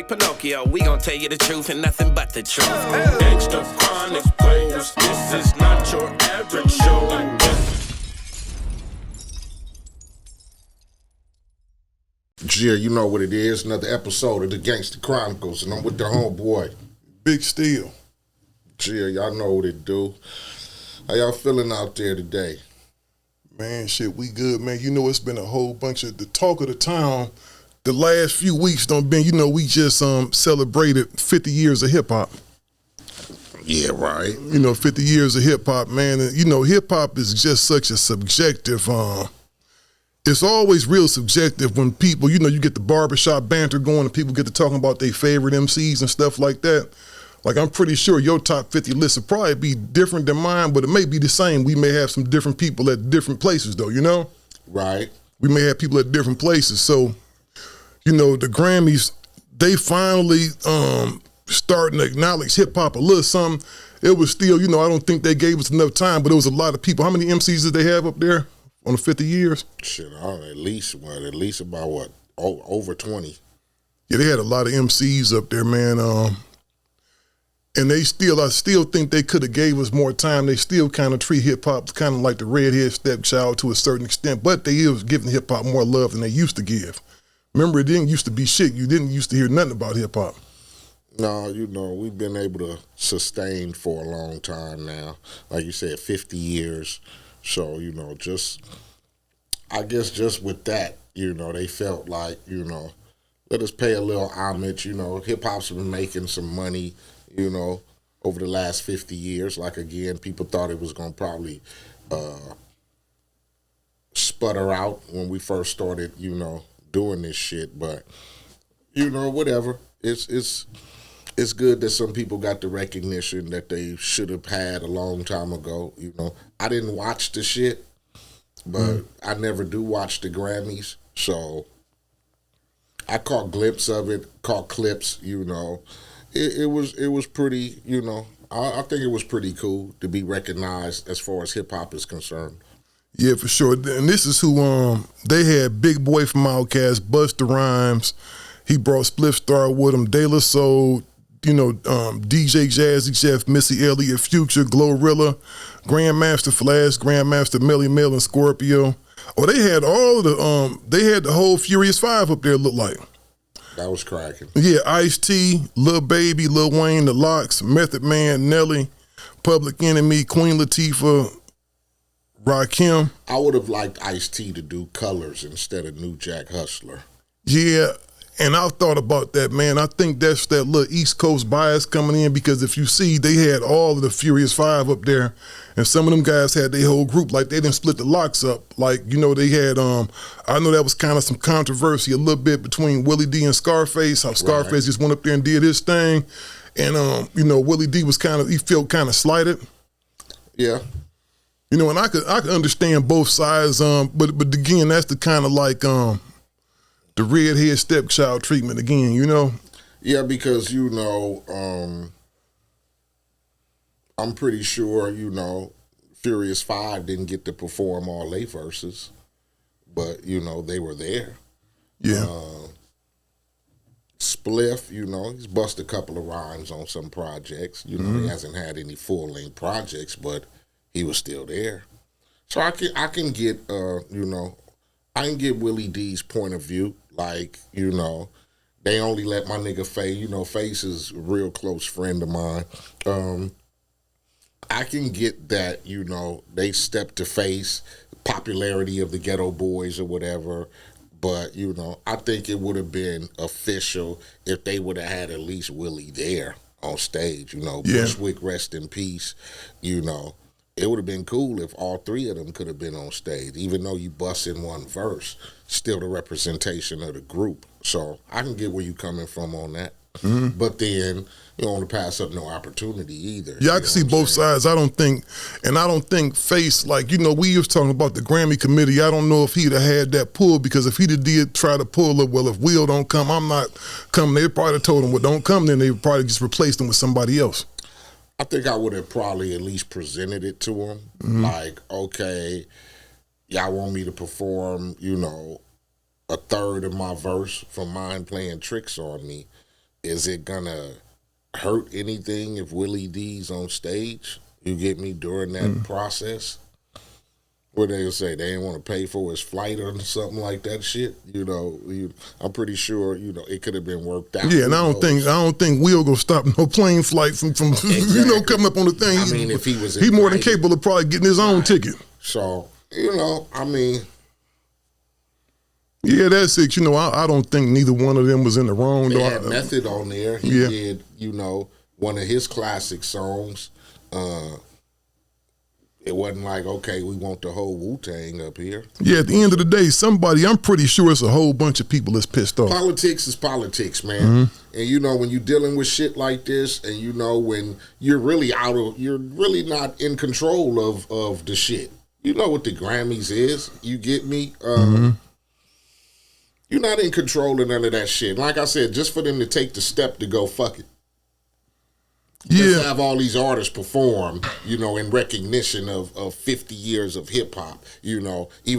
like Pinocchio. We gon' tell you the truth and nothing but the truth. Gangsta chronic players, this is not your average show. Yeah, you know what it is. Another episode of the Gangsta Chronicles, and I'm with the homeboy, Big Steele. Yeah, y'all know what it do. How y'all feeling out there today? Man, shit, we good, man. You know, it's been a whole bunch of the talk of the town. The last few weeks done been, you know, we just celebrated 50 years of hip-hop. Yeah, right. You know, 50 years of hip-hop, man. And, you know, hip-hop is just such a subjective, it's always real subjective when people, you know, you get the barbershop banter going and people get to talking about their favorite MCs and stuff like that. Like, I'm pretty sure your top 50 list will probably be different than mine, but it may be the same. We may have some different people at different places, though, you know? Right. We may have people at different places. So, you know, the Grammys, they finally starting to acknowledge hip-hop a little something. It was still, you know, I don't think they gave us enough time, but it was a lot of people. How many MCs did they have up there on the 50 years? Shit, at least about over 20. Yeah, they had a lot of MCs up there, man. And I still think they could have gave us more time. They still kind of treat hip-hop kind of like the redhead stepchild to a certain extent, but they is giving hip-hop more love than they used to give. Remember, it didn't used to be shit. You didn't used to hear nothing about hip-hop. No, you know, we've been able to sustain for a long time now. Like you said, 50 years. So, you know, I guess just with that, you know, they felt like, you know, let us pay a little homage. You know, hip-hop's been making some money, you know, over the last 50 years. Like, again, people thought it was going to probably sputter out when we first started, you know, doing this shit. But, you know, whatever. It's good that some people got the recognition that they should have had a long time ago. You know, I didn't watch the shit, but I never do watch the Grammys. So I caught glimpse of it, caught clips, you know. It was pretty, you know, I think it was pretty cool to be recognized as far as hip-hop is concerned. Yeah, for sure. And this is who, they had Big Boy from Outkast, Busta Rhymes. He brought Spliff Star with him, De La Soul, you know, DJ Jazzy Jeff, Missy Elliott, Future, Glorilla, Grandmaster Flash, Grandmaster Melly Mel, and Scorpio. Oh, they had they had the whole Furious Five up there, look like. That was cracking. Yeah, Eiht Steele, Lil Baby, Lil Wayne, The Lox, Method Man, Nelly, Public Enemy, Queen Latifah, Rakim. I would have liked Ice-T to do Colors instead of New Jack Hustler. Yeah, and I've thought about that, man. I think that's that little East Coast bias coming in, because if you see, they had all of the Furious Five up there, and some of them guys had their whole group. Like, they didn't split the Lox up. Like, you know, they had, I know that was kind of some controversy a little bit between Willie D and Scarface, how Scarface just went up there and did his thing. And, you know, Willie D was he felt kind of slighted. Yeah. You know, and I could understand both sides, but again, that's the kind of like, the redhead stepchild treatment again, you know? Yeah, because, you know, I'm pretty sure, you know, Furious Five didn't get to perform all their verses, but, you know, they were there. Yeah. Spliff, you know, he's busted a couple of rhymes on some projects. You know, he hasn't had any full-length projects, but he was still there. So I can get, you know, I can get Willie D's point of view. Like, you know, they only let my nigga Face, you know, Face is a real close friend of mine. I can get that, you know, they stepped to Face, popularity of the Ghetto Boys or whatever, but, you know, I think it would have been official if they would have had at least Willie there on stage, you know. Yeah. Bushwick, rest in peace, you know. It would have been cool if all three of them could have been on stage, even though you bust in one verse, still the representation of the group. So I can get where you coming from on that. But then you don't want to pass up no opportunity either. Yeah, I can see both sides. I don't think Face, like, you know, we was talking about the Grammy committee. I don't know if he'd have had that pull, because if he'd have did try to pull it, well, if Will don't come, I'm not coming. They probably told him, well, don't come, then they probably just replaced him with somebody else. I think I would have probably at least presented it to him. Like, okay, y'all want me to perform, you know, a third of my verse from Mind playing tricks on me. is it gonna hurt anything if Willie D's on stage? You get me, during that process? What they'll say, they didn't want to pay for his flight or something like that shit. I'm pretty sure, it could have been worked out. Yeah, and I don't think Will gonna stop no plane flight from Exactly. coming up on the thing. I mean, if he was he more than invited. capable of probably getting his own ticket. So, I mean, Yeah, that's it. I don't think neither one of them was in the wrong. they had Method on there. He Yeah. did, one of his classic songs. It wasn't like, okay, we want the whole Wu-Tang up here. Yeah, at the end of the day, I'm pretty sure it's a whole bunch of people that's pissed off. Politics is politics, man. And when you're dealing with shit like this, and when you're really not in control of the shit. You know what the Grammys is. You get me? You're not in control of none of that shit. Like I said, just for them to take the step to go, fuck it. Let's have all these artists perform, in recognition of 50 years of hip hop, even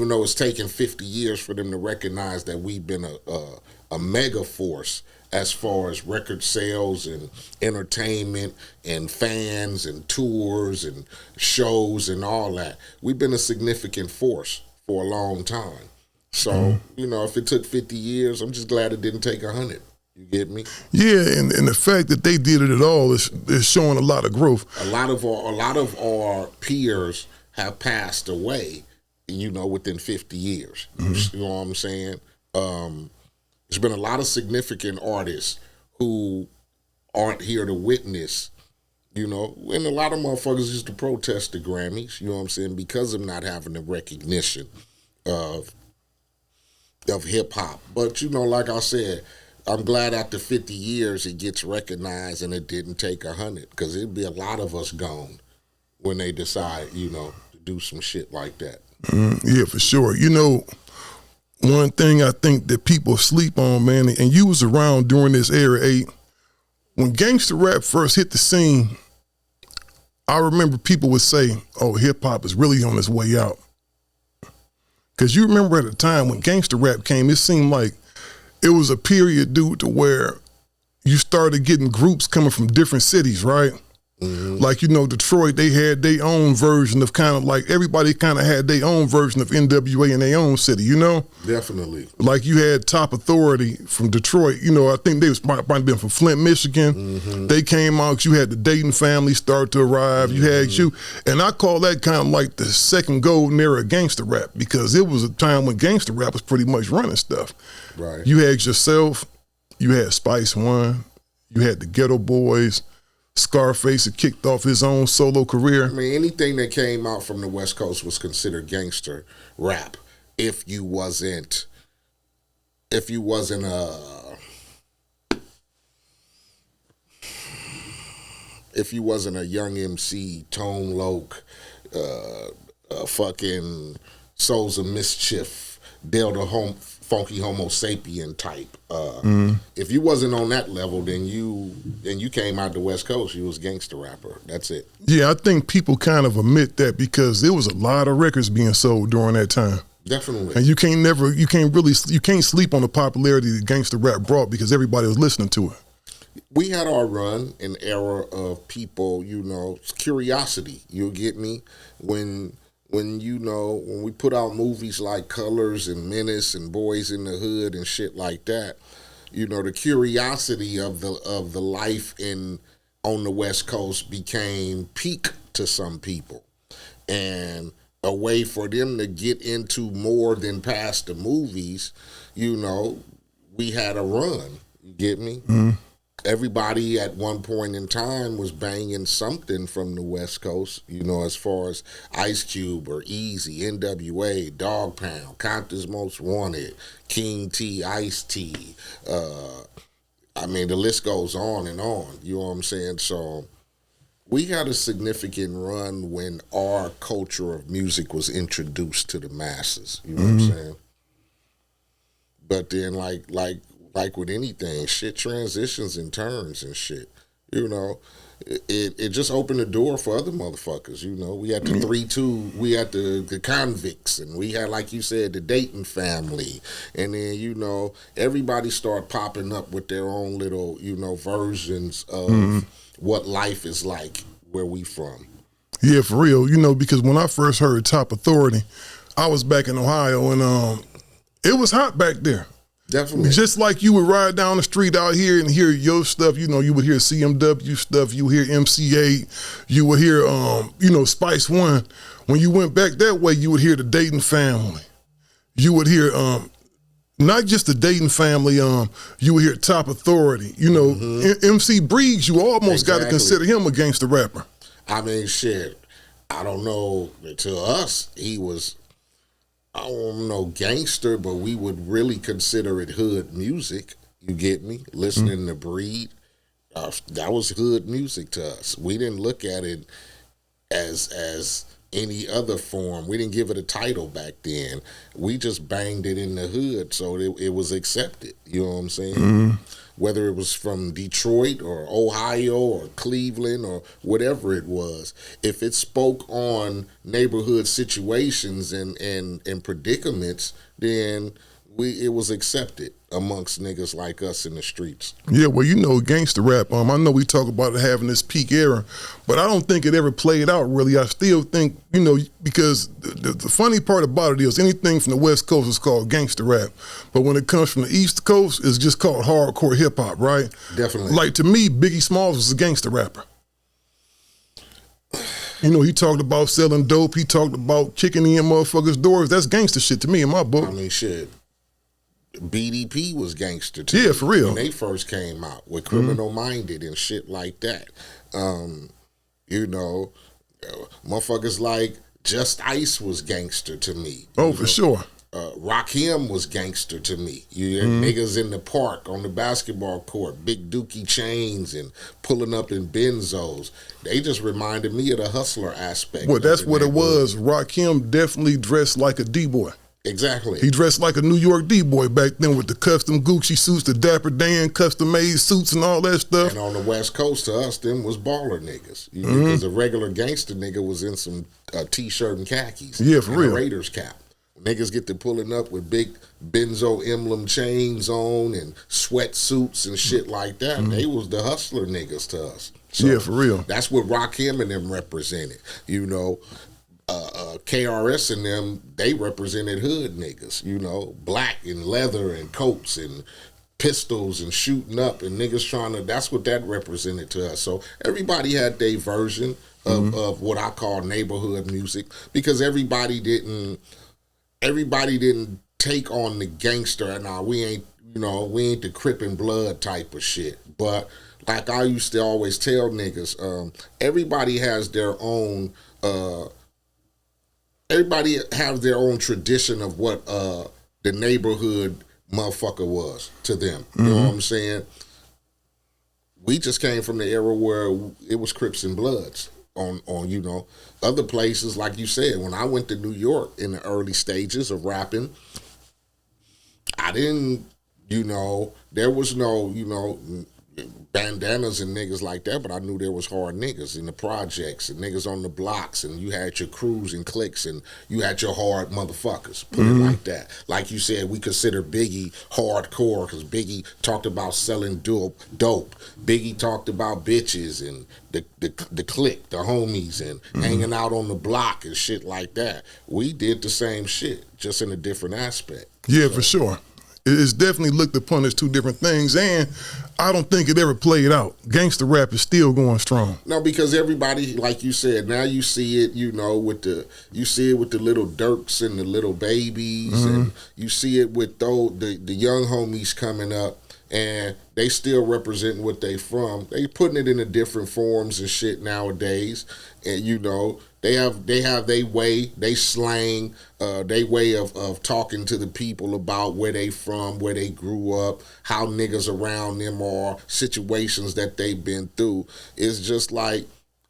though it's taken 50 years for them to recognize that we've been a mega force as far as record sales and entertainment and fans and tours and shows and all that. We've been a significant force for a long time. So, if it took 50 years, I'm just glad it didn't take 100. You get me? Yeah, and the fact that they did it at all is showing a lot of growth. A lot of our peers have passed away, within 50 years. You know what I'm saying? There's been a lot of significant artists who aren't here to witness, and a lot of motherfuckers used to protest the Grammys, you know what I'm saying, because of not having the recognition of hip hop. But, like I said, I'm glad after 50 years it gets recognized and it didn't take 100, because it'd be a lot of us gone when they decide, to do some shit like that. Yeah, for sure. One thing I think that people sleep on, man, and you was around during this era, Eiht, when gangster rap first hit the scene, I remember people would say, oh, hip hop is really on its way out. Because you remember at the time when gangster rap came, it seemed like it was a period, dude, to where you started getting groups coming from different cities, right? Like, Detroit, they had their own version of kind of like, everybody kind of had their own version of NWA in their own city, Definitely. Like you had Top Authority from Detroit, I think they was probably been from Flint, Michigan. They came out, you had the Dayton family start to arrive, you had you, and I call that kind of like the second golden era of gangster rap, because it was a time when gangster rap was pretty much running stuff. Right. You had yourself, you had Spice One, you had the Ghetto Boys, Scarface had kicked off his own solo career. I mean, anything that came out from the West Coast was considered gangster rap if you wasn't a Young MC, Tone Loc, fucking Souls of Mischief, Delta Funky Homo Sapien type. If you wasn't on that level, then you came out the West Coast, you was gangster rapper. That's it. Yeah, I think people kind of admit that because there was a lot of records being sold during that time. Definitely. And you can't sleep on the popularity that gangster rap brought because everybody was listening to it. We had our run, an era of people, curiosity. You'll get me? When we put out movies like Colors and Menace and Boys in the Hood and shit like that, the curiosity of the life on the West Coast became peak to some people, and a way for them to get into more than past the movies. We had a run. You get me? Everybody at one point in time was banging something from the West Coast, as far as Ice Cube or Easy, NWA, Dog Pound, Compton's Most Wanted, King T, Ice T. I mean, the list goes on and on. You know what I'm saying? So we had a significant run when our culture of music was introduced to the masses. You know what I'm saying? But then, like with anything, shit transitions and turns and shit. You know, it just opened the door for other motherfuckers. You know, we had the 3-2, we had the convicts, and we had, like you said, the Dayton family, and then you know everybody started popping up with their own little versions of what life is like where we from. Yeah, for real. You know, because when I first heard Top Authority, I was back in Ohio, and it was hot back there. Definitely. Just like you would ride down the street out here and hear your stuff, you know, you would hear CMW stuff, you would hear MC8, you would hear, Spice One. When you went back that way, you would hear the Dayton family. You would hear, not just the Dayton family, you would hear Top Authority. You know, MC Breeze, you almost got to consider him a gangster rapper. I mean, shit, I don't know, to us, he was, I don't know, gangster, but we would really consider it hood music. You get me? Listening to Breed, that was hood music to us. We didn't look at it as any other form. We didn't give it a title back then. We just banged it in the hood, so it was accepted. You know what I'm saying? Whether it was from Detroit or Ohio or Cleveland or whatever it was, if it spoke on neighborhood situations and predicaments, then it was accepted amongst niggas like us in the streets. Yeah, well, you know, gangster rap, I know we talk about it having this peak era, but I don't think it ever played out really. I still think, you know, because the funny part about it is anything from the West Coast is called gangster rap, but when it comes from the East Coast, it's just called hardcore hip hop, right? Definitely. Like, to me, Biggie Smalls was a gangster rapper. You know, he talked about selling dope, he talked about kicking in motherfuckers' doors. That's gangster shit to me in my book. I mean, shit. BDP was gangster too. Yeah, for real. When they first came out with Criminal Minded and shit like that. You know, motherfuckers like Just Ice was gangster to me. Oh, for sure. Rakim was gangster to me. You had niggas in the park on the basketball court, big dookie chains and pulling up in benzos. They just reminded me of the hustler aspect. Well, that's what it was. Rakim definitely dressed like a D-boy. Exactly. He dressed like a New York D-boy back then with the custom Gucci suits, the Dapper Dan custom-made suits and all that stuff. And on the West Coast, to us, them was baller niggas. Because a regular gangster nigga was in some T-shirt and khakis. Yeah, for real. A Raiders cap. Niggas get to pulling up with big benzo emblem chains on and sweatsuits and shit like that. They was the hustler niggas to us. So yeah, for real. That's what Rakim and them represented. You know, KRS and them, they represented hood niggas. You know, black and leather and coats and pistols and shooting up and niggas trying to, that's what that represented to us. So everybody had their version of what I call neighborhood music, because everybody didn't take on the gangster. Nah, we ain't the Crip and Blood type of shit. But like I used to always tell niggas, everybody has their own tradition of what the neighborhood motherfucker was to them. You know what I'm saying? We just came from the era where it was Crips and Bloods. On other places, like you said, when I went to New York in the early stages of rapping, I didn't, there was no, bandanas and niggas like that, but I knew there was hard niggas in the projects and niggas on the blocks, and you had your crews and cliques, and you had your hard motherfuckers, put it like that. Like you said, we consider Biggie hardcore because Biggie talked about selling dope. Biggie talked about bitches and the clique, the homies, and hanging out on the block and shit like that. We did the same shit, just in a different aspect. Yeah, for sure. It's definitely looked upon as two different things, and I don't think it ever played out. Gangster rap is still going strong. No, because everybody, like you said, now you see it, with the little Dirks and the little babies, and you see it with the young homies coming up, and they still representing what they from. They putting it into different forms and shit nowadays, and they have their way, they slang, they way of talking to the people about where they from, where they grew up, how niggas around them are, situations that they've been through. It's just like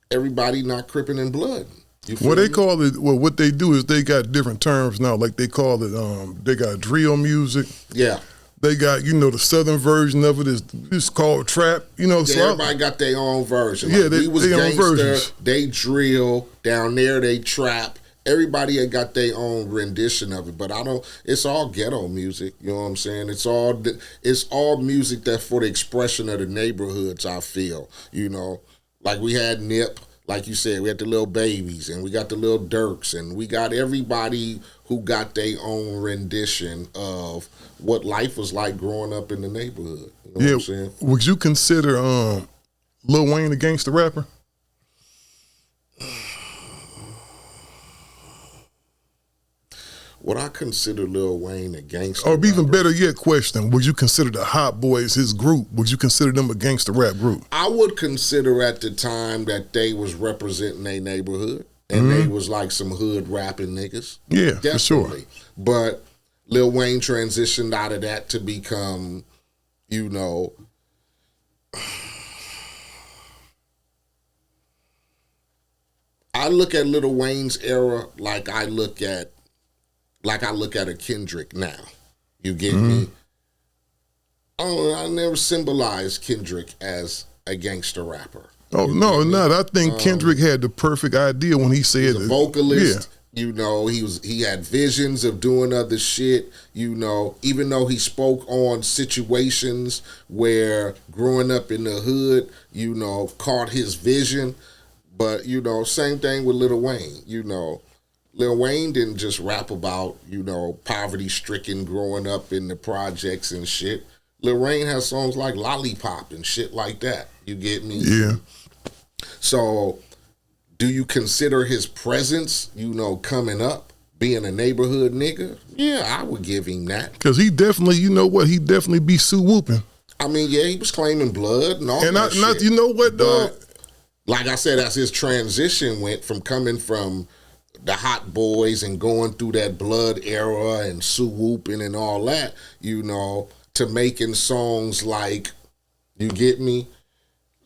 everybody not Crippin' and Blood. Well, they call it, what they do is they got different terms now. Like they call it, they got drill music. Yeah. They got, the southern version of it is called trap. So everybody got their own version. Yeah, we was their own gangster, versions. they drill, down there they trap. Everybody had got their own rendition of it, but it's all ghetto music, you know what I'm saying? It's all music that's for the expression of the neighborhoods, I feel, Like we had Nip, like you said, we had the Little Babies, and we got the Little Dirks, and we got everybody who got their own rendition of what life was like growing up in the neighborhood. You know what I'm saying? Would you consider Lil Wayne a gangster rapper? Would I consider Lil Wayne a gangster Or rapper? even better yet, question, would you consider the Hot Boys, his group, would you consider them a gangster rap group? I would consider at the time that they was representing their neighborhood and they was like some hood rapping niggas. Yeah, definitely. for sure. But Lil Wayne transitioned out of that to become, I look at Lil Wayne's era like I look at a Kendrick now. You get me? I never symbolized Kendrick as a gangster rapper. Oh, no, not. I think Kendrick had the perfect idea when he said He's a vocalist. He had visions of doing other shit, even though he spoke on situations where growing up in the hood, caught his vision. But, same thing with Lil Wayne, Lil Wayne didn't just rap about, poverty-stricken growing up in the projects and shit. Lil Wayne has songs like Lollipop and shit like that. You get me? Yeah. So, do you consider his presence, coming up, being a neighborhood nigga? Yeah, I would give him that. Because he definitely, he definitely be Sue whooping. I mean, yeah, he was claiming blood and all and that shit. You know what, dog? Like I said, as his transition went from coming from the Hot Boys and going through that blood era and Sue whooping and all that, to making songs like, you get me,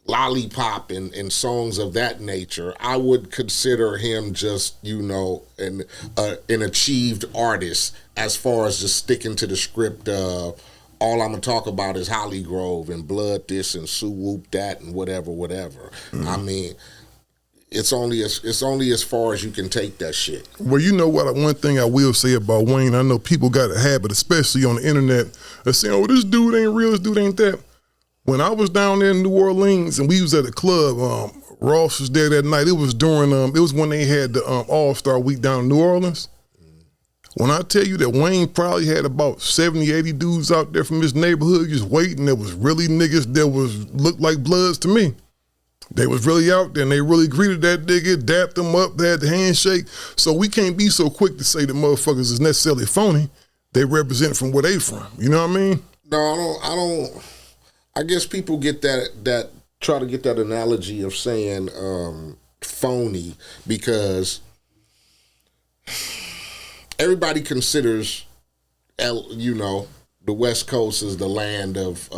Lollipop and songs of that nature, I would consider him just, an achieved artist as far as just sticking to the script of all I'm gonna talk about is Holly Grove and blood this and Sue whoop that and whatever. Mm-hmm. I mean, it's only as far as you can take that shit. Well, you know what? One thing I will say about Wayne, I know people got a habit, especially on the internet, of saying, "Oh, this dude ain't real. This dude ain't that." When I was down there in New Orleans and we was at a club, Ross was there that night. It was during it was when they had the All-Star Week down in New Orleans. When I tell you that Wayne probably had about 70, 80 dudes out there from his neighborhood just waiting, there was really niggas that looked like Bloods to me. They was really out there and they really greeted that nigga, dapped him up, they had the handshake. So we can't be so quick to say that motherfuckers is necessarily phony. They represent from where they from. You know what I mean? No, I don't. I guess people get that try to get that analogy of saying phony because everybody considers, the West Coast as the land of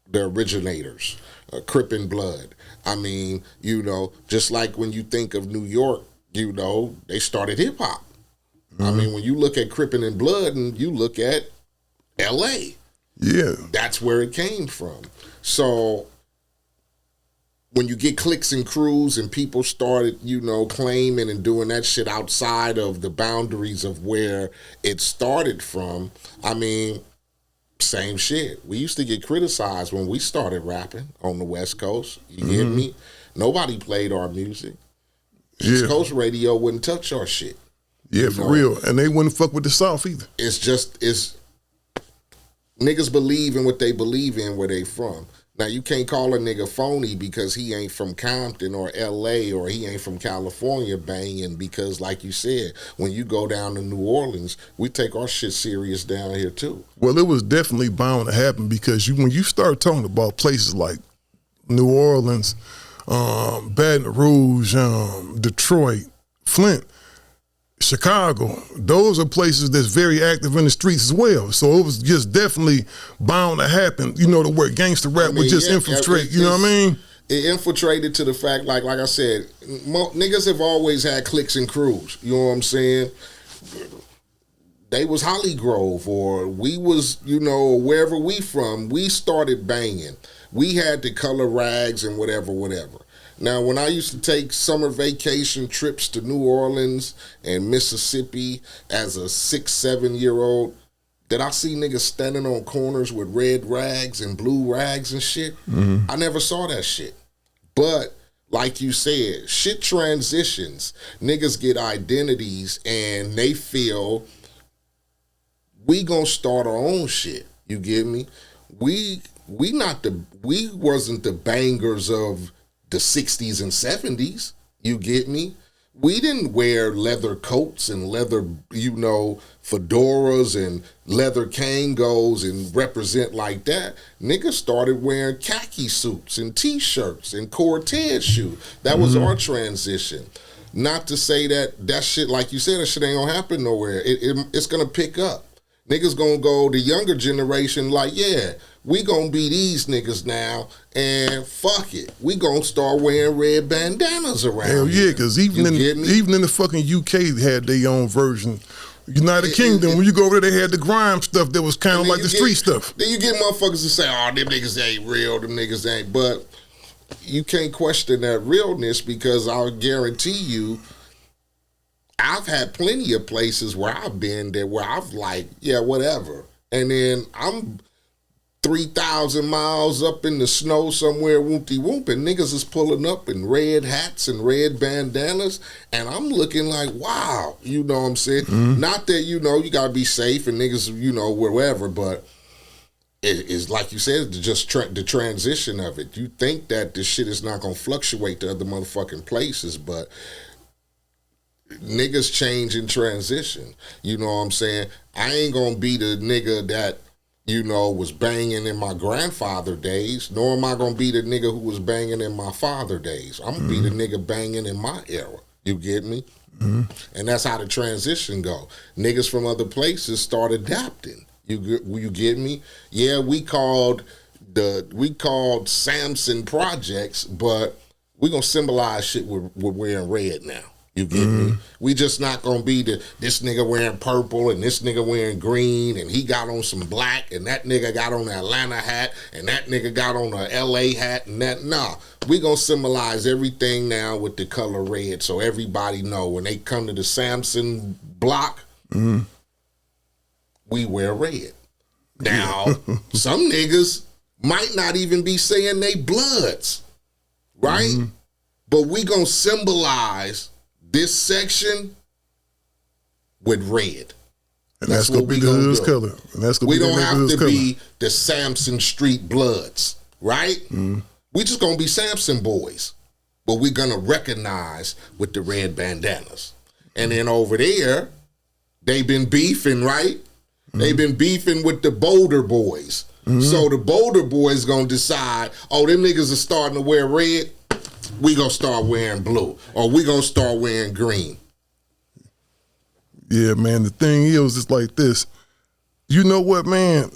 the originators, Crip and Blood. I mean, just like when you think of New York, they started hip hop. Mm-hmm. I mean, when you look at Crippin' and Blood and you look at L.A., yeah, that's where it came from. So when you get cliques and crews and people started, claiming and doing that shit outside of the boundaries of where it started from, I mean, same shit. We used to get criticized when we started rapping on the West Coast. You get me? Nobody played our music. East Coast radio wouldn't touch our shit. Yeah, for real. And they wouldn't fuck with the South either. It's niggas believe in what they believe in where they from. Now, you can't call a nigga phony because he ain't from Compton or L.A. or he ain't from California banging because, like you said, when you go down to New Orleans, we take our shit serious down here, too. Well, it was definitely bound to happen because when you start talking about places like New Orleans, Baton Rouge, Detroit, Flint, Chicago, those are places that's very active in the streets as well. So it was just definitely bound to happen, the word gangster rap would just infiltrate, you know what I mean? It infiltrated to the fact, like I said, niggas have always had cliques and crews, you know what I'm saying? they was Holly Grove, or we was, wherever we from, we started banging. We had the color rags and whatever. Now, when I used to take summer vacation trips to New Orleans and Mississippi as a 6-7-year-old, did I see niggas standing on corners with red rags and blue rags and shit? I never saw that shit. But like you said, shit transitions. Niggas get identities and they feel we gonna start our own shit. You get me? We wasn't the bangers of the 60s and 70s. You get me? We didn't wear leather coats and leather, fedoras and leather Kangos and represent like that. Niggas started wearing khaki suits and T-shirts and Cortez shoes. That was our transition. Not to say that shit, like you said, that shit ain't gonna happen nowhere. It's gonna pick up. Niggas gonna go, the younger generation, like, yeah, we gonna be these niggas now, and fuck it. We gonna start wearing red bandanas around. Hell yeah, because even in the fucking UK had their own version. United Kingdom, when you go over there, they had the grime stuff that was kind of like the street stuff. Then you get motherfuckers to say, oh, them niggas ain't real, them niggas ain't. But you can't question that realness, because I'll guarantee you, I've had plenty of places where I've been there where I've like, yeah, whatever. And then I'm 3,000 miles up in the snow somewhere, whoop-de-whoop, and niggas is pulling up in red hats and red bandanas, and I'm looking like, wow, you know what I'm saying? Not that, you got to be safe and niggas, wherever, but it's like you said, just the transition of it. You think that this shit is not going to fluctuate to other motherfucking places, but niggas change in transition. You know what I'm saying? I ain't going to be the nigga that, was banging in my grandfather days, nor am I going to be the nigga who was banging in my father days. I'm going to be the nigga banging in my era. You get me? And that's how the transition go. Niggas from other places start adapting. You get me? Yeah, we called Samson projects, but we going to symbolize shit with wearing red now. You get me? We just not gonna be this nigga wearing purple and this nigga wearing green and he got on some black and that nigga got on an Atlanta hat and that nigga got on a LA hat and that. Nah, we gonna symbolize everything now with the color red, so everybody know when they come to the Samson block, we wear red. Now, some niggas might not even be saying they bloods, right? But we gonna symbolize this section with red. And that's gonna be the hood's color. And that's gonna we be don't have to color. be the Samson Street Bloods, right? We just gonna be Samson boys, but we're gonna recognize with the red bandanas. And then over there, they been beefing, right? They've been beefing with the Boulder boys. So the Boulder boys gonna decide, oh, them niggas are starting to wear red. We gonna start wearing blue, or we gonna start wearing green. Yeah, man, the thing is, it's like this. You know what, man?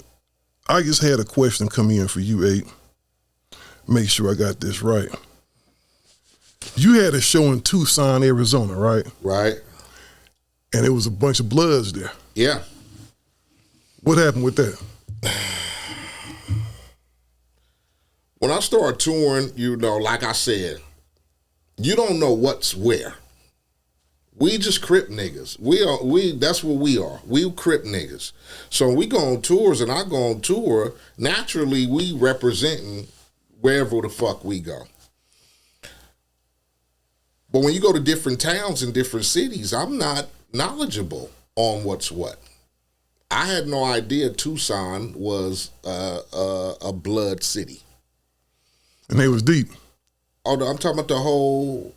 I just had a question come in for you, Eiht. Make sure I got this right. You had a show in Tucson, Arizona, right? Right. And it was a bunch of Bloods there. Yeah. What happened with that? When I start touring, like I said, you don't know what's where. We just Crip niggas. That's what we are. We Crip niggas. So we go on tours and I go on tour, naturally we representing wherever the fuck we go. But when you go to different towns and different cities, I'm not knowledgeable on what's what. I had no idea Tucson was a blood city. And they was deep. Oh, I'm talking about the whole.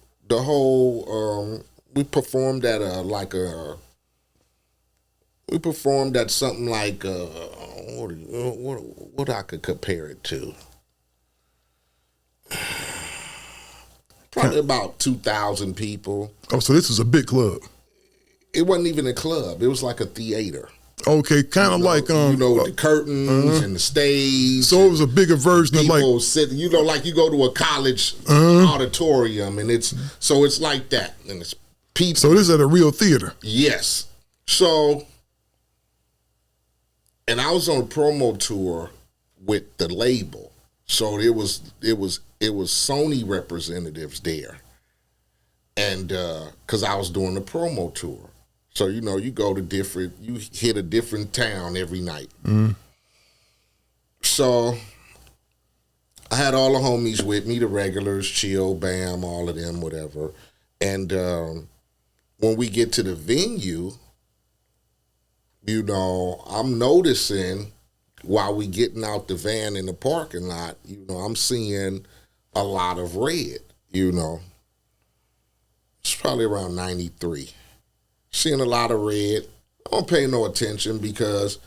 We performed at we performed at something like what I could compare it to. Probably about 2,000 people. Oh, so this was a big club. It wasn't even a club. It was like a theater. Okay, kind of like with the curtains and the stage. So it was a bigger version of like sit, like you go to a college auditorium, and it's like that, and it's people. So this is at a real theater. Yes. So And I was on a promo tour with the label. So it was Sony representatives there. And because I was doing the promo tour. So, you go to you hit a different town every night. Mm-hmm. So I had all the homies with me, the regulars, Chill, Bam, all of them, whatever. And when we get to the venue, I'm noticing while we getting out the van in the parking lot, I'm seeing a lot of red, It's probably around 93. Seeing a lot of red. I don't pay no attention because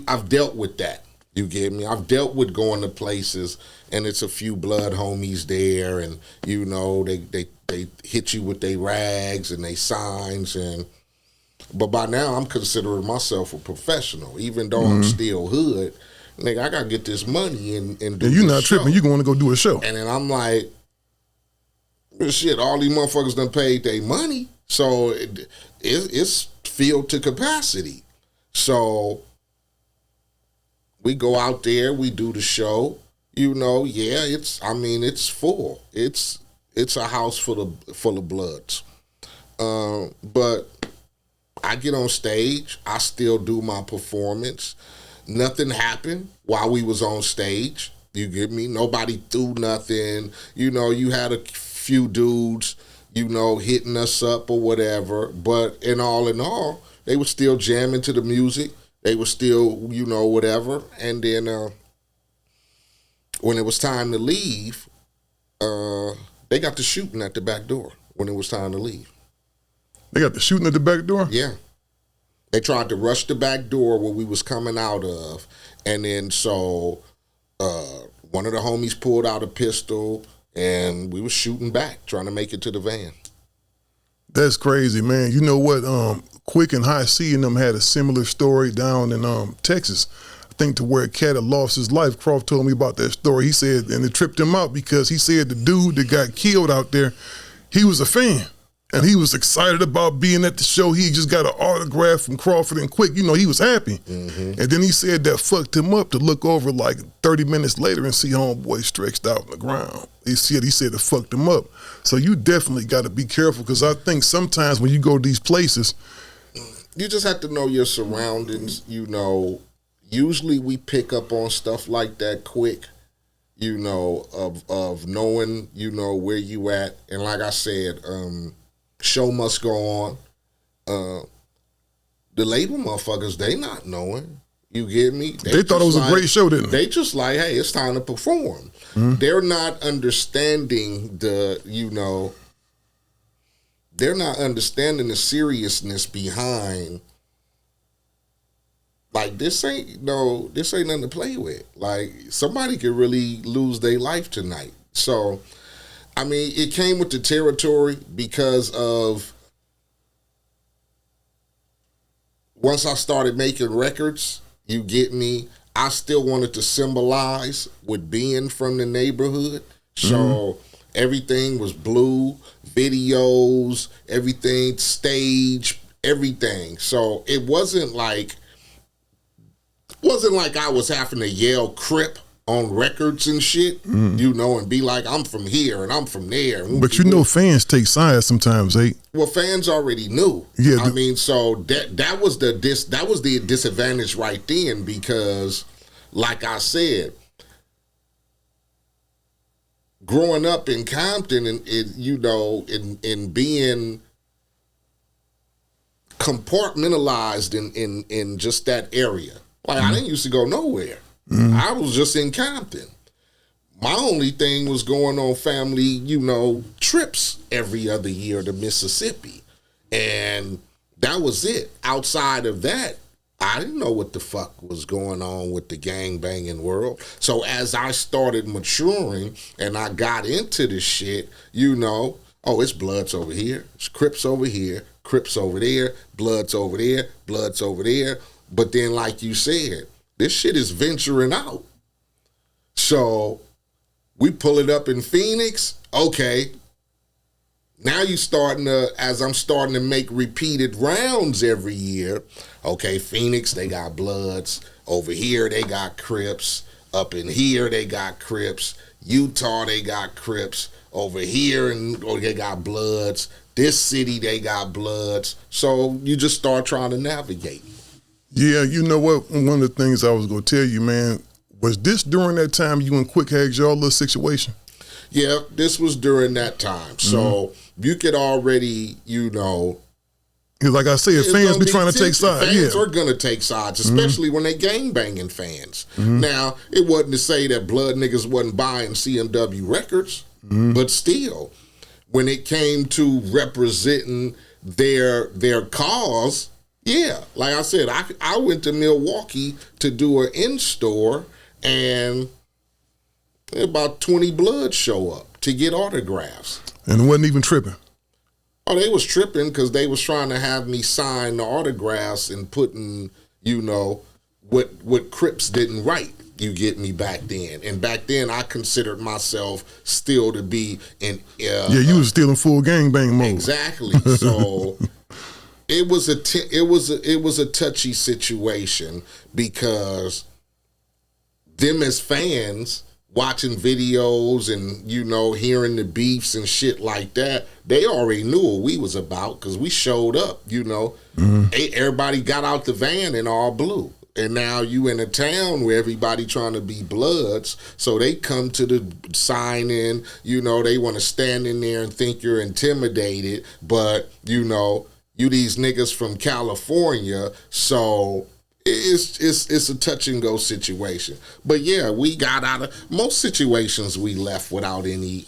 I've dealt with that. You get me? I've dealt with going to places and it's a few blood homies there and, they hit you with their rags and their signs but by now I'm considering myself a professional, even though I'm still hood. Nigga, I gotta get this money and do you're not tripping. You're going to go do a show. And then I'm like, shit, all these motherfuckers done paid their money. So it's filled to capacity. So we go out there, we do the show. It's full. It's a house full of bloods. But I get on stage, I still do my performance. Nothing happened while we was on stage. You get me? Nobody threw nothing. You had a few dudes, hitting us up or whatever. But in all, they were still jamming to the music. They were still, whatever. And then when it was time to leave, they got to shooting at the back door when it was time to leave. They got the shooting at the back door? Yeah. They tried to rush the back door where we was coming out of. And then so one of the homies pulled out a pistol and we was shooting back, trying to make it to the van. That's crazy, man. You know what? Quick and High C and them had a similar story down in Texas. I think to where a cat had lost his life. Croft told me about that story. He said, and it tripped him out because he said the dude that got killed out there, he was a fan. And he was excited about being at the show. He just got an autograph from Crawford and Quick. He was happy. Mm-hmm. And then he said that fucked him up to look over like 30 minutes later and see homeboy stretched out on the ground. He said it fucked him up. So you definitely got to be careful because I think sometimes when you go to these places, you just have to know your surroundings. Usually we pick up on stuff like that quick. Of knowing, where you at. And like I said, show must go on. The label motherfuckers, they not knowing. You get me? They thought it was a great show, didn't they? They just like, hey, it's time to perform. Mm-hmm. They're not understanding they're not understanding the seriousness behind. Like this ain't nothing to play with. Like somebody could really lose their life tonight. So it came with the territory because of once I started making records, you get me, I still wanted to symbolize with being from the neighborhood. So everything was blue, videos, everything, stage, everything. So it wasn't like I was having to yell Crip on records and shit, and be like, I'm from here and I'm from there. But fans take sides sometimes, eh? Well, fans already knew. Yeah. So that was the disadvantage right then because, like I said, growing up in Compton and in being compartmentalized in just that area. Like I didn't used to go nowhere. I was just in Compton. My only thing was going on family, trips every other year to Mississippi. And that was it. Outside of that, I didn't know what the fuck was going on with the gangbanging world. So as I started maturing and I got into this shit, it's Bloods over here, it's Crips over here, Crips over there, Bloods over there, Bloods over there. But then, like you said, this shit is venturing out. So we pull it up in Phoenix. Okay. Now you starting to, as I'm starting to make repeated rounds every year. Okay, Phoenix, they got Bloods. Over here, they got Crips. Up in here, they got Crips. Utah, they got Crips. Over here, they got Bloods. This city, they got Bloods. So you just start trying to navigate. Yeah, you know what? One of the things I was going to tell you, man, was this during that time you and Quick had your little situation? Yeah, this was during that time. So you could already, like I said, fans be trying to take sides. Fans are going to take sides, especially when they gang-banging fans. Now, it wasn't to say that blood niggas wasn't buying CMW records, but still, when it came to representing their cause, yeah, like I said, I went to Milwaukee to do an in-store, and about 20 Bloods show up to get autographs. And it wasn't even tripping. Oh, they was tripping because they was trying to have me sign the autographs and putting, what Crips didn't write. You get me back then. And back then, I considered myself still to be in... you was still in full gangbang mode. Exactly. So... It was a touchy situation because them as fans watching videos and hearing the beefs and shit like that, they already knew what we was about because we showed up. Everybody got out the van in all blue, and now you in a town where everybody trying to be Bloods, so they come to the sign in. They want to stand in there and think you're intimidated, but you these niggas from California, so it's a touch and go situation. But yeah, we got out of most situations. We left without any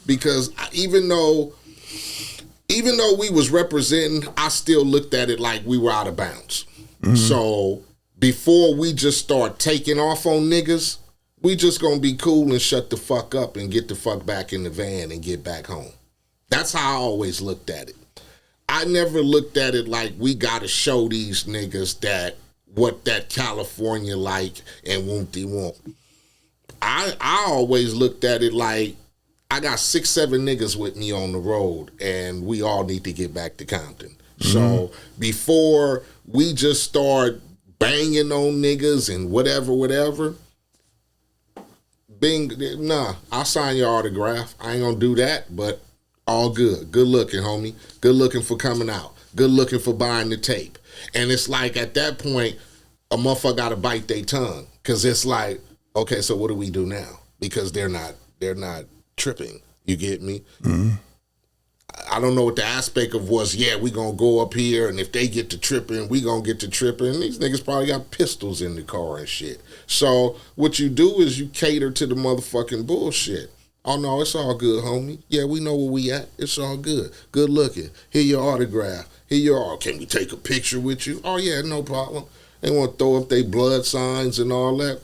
because even though we was representing, I still looked at it like we were out of bounds. So before we just start taking off on niggas, we just gonna be cool and shut the fuck up and get the fuck back in the van and get back home. That's how I always looked at it. I never looked at it like we gotta show these niggas that what that California like and won't. I always looked at it like I got 6-7 niggas with me on the road and we all need to get back to Compton. So before we just start banging on niggas and whatever, I'll sign your autograph. I ain't gonna do that, but all good. Good looking, homie. Good looking for coming out. Good looking for buying the tape. And it's like at that point, a motherfucker got to bite their tongue because it's like, okay, so what do we do now? Because they're not tripping. You get me? I don't know what the aspect of was. Yeah, we gonna go up here, and if they get to tripping, we gonna get to tripping. And these niggas probably got pistols in the car and shit. So what you do is you cater to the motherfucking bullshit. Oh, no, it's all good, homie. Yeah, we know where we at. It's all good. Good looking. Here your autograph. Can we take a picture with you? Oh, yeah, no problem. They want to throw up their blood signs and all that.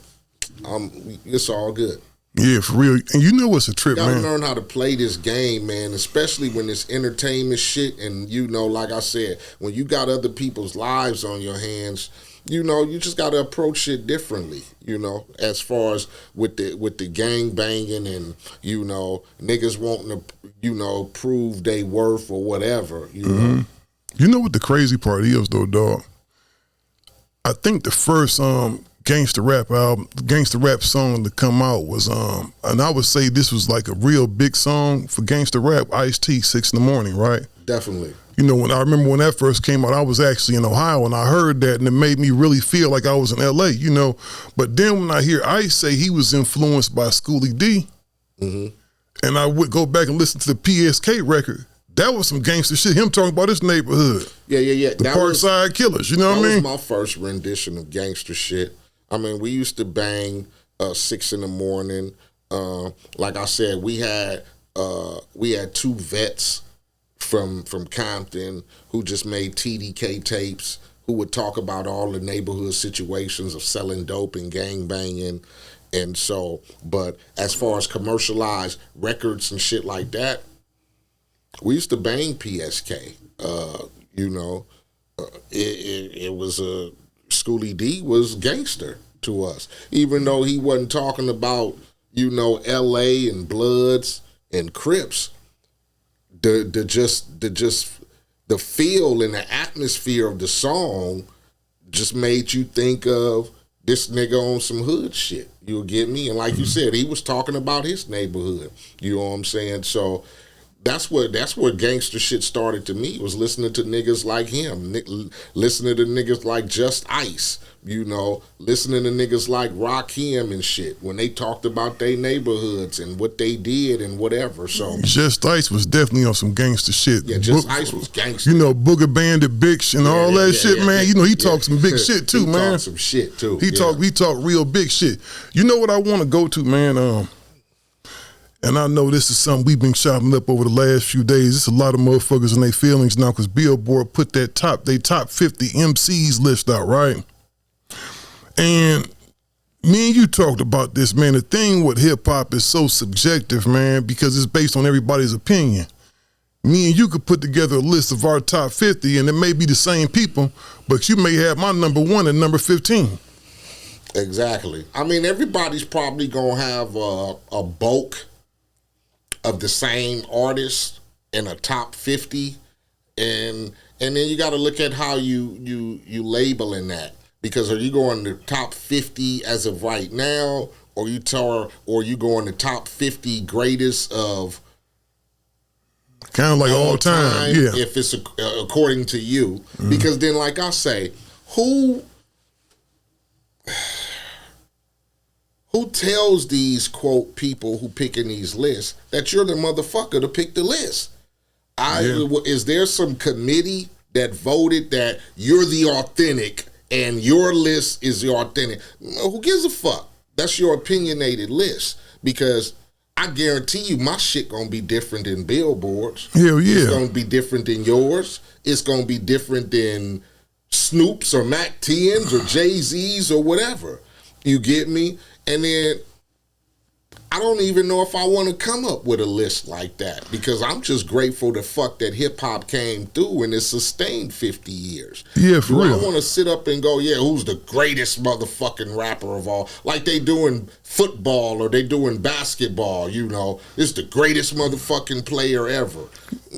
It's all good. Yeah, for real. And you know what's a trip, man? You man. gotta learn how to play this game, man, especially when it's entertainment shit. And, like I said, when you got other people's lives on your hands, you just got to approach it differently, as far as with the gang banging and, niggas wanting to, prove they worth or whatever, know. You know what the crazy part is, though, dog? I think the first gangster rap song to come out was, and I would say this was like a real big song for gangster rap, Eiht Steele, 6 in the morning, right? Definitely. When I remember when that first came out, I was actually in Ohio and I heard that and it made me really feel like I was in LA, But then when I hear Ice say he was influenced by Schoolie D, and I would go back and listen to the PSK record, that was some gangster shit. Him talking about his neighborhood. Yeah. The Parkside Killers, you know what I mean? That was my first rendition of gangster shit. I mean, we used to bang 6 in the morning. Like I said, we had 2 vets from Compton who just made TDK tapes, who would talk about all the neighborhood situations of selling dope and gang banging. And so, but as far as commercialized records and shit like that, we used to bang PSK. It was a Schoolie D was gangster to us, even though he wasn't talking about LA and Bloods and Crips. the feel and the atmosphere of the song just made you think of this nigga on some hood shit. You'll get me? And like you said, he was talking about his neighborhood. You know what I'm saying? So that's where gangster shit started to me, was listening to niggas like him, listening to niggas like Just Ice, you know, listening to niggas like Rakim and shit when they talked about their neighborhoods and what they did and whatever. So Just Ice was definitely on some gangster shit. Yeah, Just Ice was gangster. You know, Booger Bandit, Bitch, and all that shit, man. You know, he talked some big shit too, man. He talked some shit too. He talked real big shit. You know what I want to go to, man? And I know this is something we've been chopping up over the last few days. It's a lot of motherfuckers in their feelings now because Billboard put that top 50 MCs list out, right? And me and you talked about this, man. The thing with hip hop is so subjective, man, because it's based on everybody's opinion. Me and you could put together a list of our top 50 and it may be the same people, but you may have my number 1 and number 15. Exactly. I mean, everybody's probably going to have a bulk of the same artist in a top 50, and then you got to look at how you labeling that, because are you going to top 50 as of right now, or you going to top 50 greatest of kind of like all time, yeah, if it's according to you, because then like I say, who tells these, quote, people who picking these lists that you're the motherfucker to pick the list? Is there some committee that voted that you're the authentic and your list is the authentic? Who gives a fuck? That's your opinionated list, because I guarantee you my shit gonna be different than Billboard's. Hell yeah. It's gonna be different than yours. It's gonna be different than Snoop's or Mac 10's or Jay-Z's or whatever. You get me? And then I don't even know if I want to come up with a list like that, because I'm just grateful to fuck that hip-hop came through and it sustained 50 years. Yeah, for real. I don't want to sit up and go, yeah, who's the greatest motherfucking rapper of all? Like they doing football or they doing basketball, you know. It's the greatest motherfucking player ever.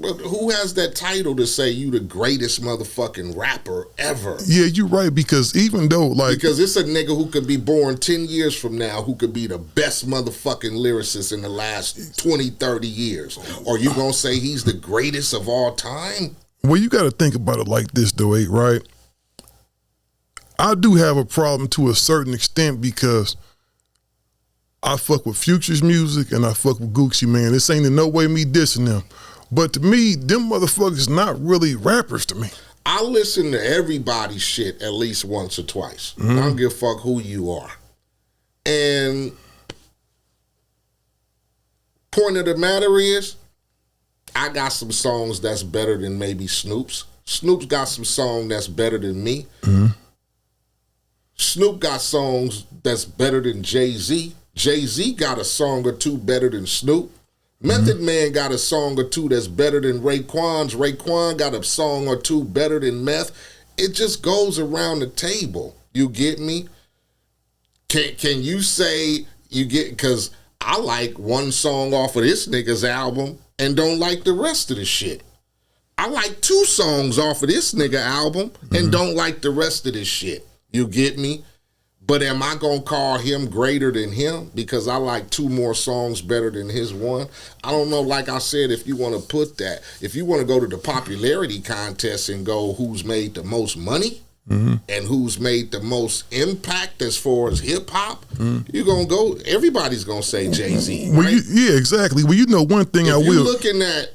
But who has that title to say you the greatest motherfucking rapper ever? Yeah, you're right, because even though, because it's a nigga who could be born 10 years from now who could be the best motherfucking lyricist in the last 20, 30 years. Are you going to say he's the greatest of all time? Well, you got to think about it like this, though, Eiht, right? I do have a problem to a certain extent, because I fuck with Future's music and I fuck with Gucci, man. This ain't in no way me dissing them. But to me, them motherfuckers not really rappers to me. I listen to everybody's shit at least once or twice. I don't give a fuck who you are. And point of the matter is, I got some songs that's better than maybe Snoop's. Snoop's got some song that's better than me. Snoop got songs that's better than Jay-Z. Jay-Z got a song or two better than Snoop. Method Man got a song or two that's better than Raekwon's. Raekwon got a song or two better than Meth. It just goes around the table. You get me? Can you say you get, because I like one song off of this nigga's album and don't like the rest of the shit. I like 2 songs off of this nigga album and don't like the rest of this shit. You get me? But am I going to call him greater than him because I like 2 more songs better than his one? I don't know. Like I said, if you want to put that, if you want to go to the popularity contest and go who's made the most money and who's made the most impact as far as hip hop, you're going to go, everybody's going to say Jay-Z. Well, right? yeah, exactly. Well, you know one thing if I will. You're looking at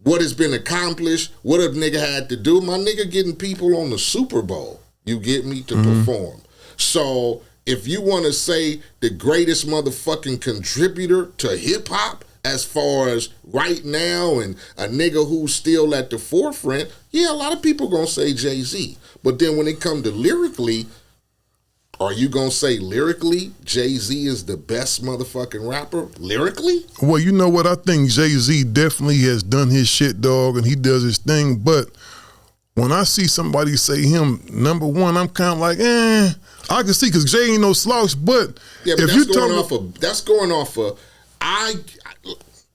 what has been accomplished, what a nigga had to do, my nigga getting people on the Super Bowl. You get me, to perform. So if you want to say the greatest motherfucking contributor to hip hop as far as right now and a nigga who's still at the forefront, yeah, a lot of people gonna say Jay-Z. But then when it come to lyrically, are you gonna say lyrically Jay-Z is the best motherfucking rapper lyrically? Well, you know what? I think Jay-Z definitely has done his shit, dog, and he does his thing, but when I see somebody say him number 1, I'm kind of like, I can see, because Jay ain't no slouch, but yeah, but if that's you going off of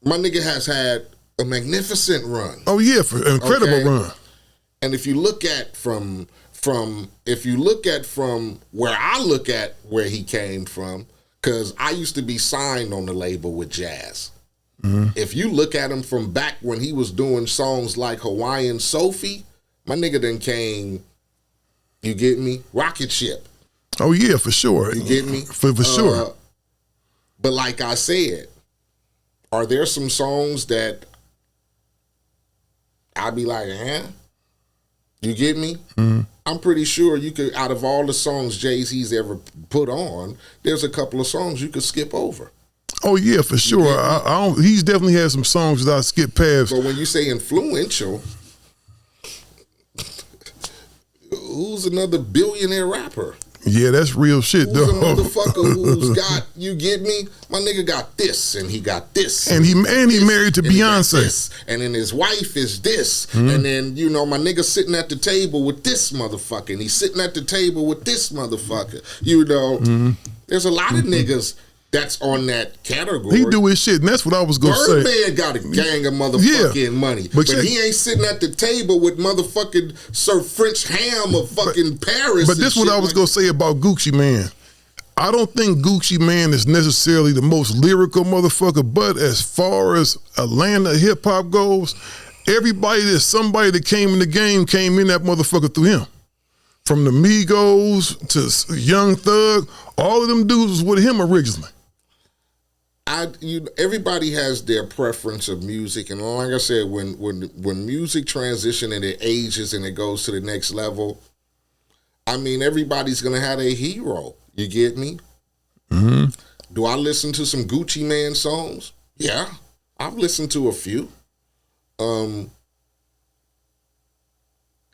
My nigga has had a magnificent run. Oh yeah, for an incredible run. And if you look at from where I look at where he came from, because I used to be signed on the label with Jazz. Mm-hmm. If you look at him from back when he was doing songs like Hawaiian Sophie, my nigga then came, you get me, Rocket Ship. Oh yeah, for sure. You get me? For sure. But like I said, are there some songs that I'd be like, You get me? Mm-hmm. I'm pretty sure you could, out of all the songs Jay-Z's ever put on, there's a couple of songs you could skip over. Oh yeah, for sure. I don't. He's definitely had some songs that I skip past. But when you say influential, who's another billionaire rapper? Yeah, that's real shit, though. Who's a motherfucker who's got, you get me? My nigga got this, and he got this. And he married to Beyonce. And then his wife is this. Mm-hmm. And then, you know, my nigga sitting at the table with this motherfucker. And he's sitting at the table with this motherfucker. You know, there's a lot of niggas that's on that category. He do his shit, and that's what I was going to say. Birdman got a gang of motherfucking money. But he ain't sitting at the table with motherfucking Sir French Ham of fucking Paris. But this is what I was going to say about Gucci Mane. I don't think Gucci Mane is necessarily the most lyrical motherfucker, but as far as Atlanta hip-hop goes, everybody that's somebody that came in the game came in that motherfucker through him. From the Migos to Young Thug, all of them dudes was with him originally. Everybody has their preference of music, and like I said, when music transition and it ages and it goes to the next level, I mean, everybody's gonna have a hero. You get me? Mm-hmm. Do I listen to some Gucci Mane songs? Yeah, I've listened to a few.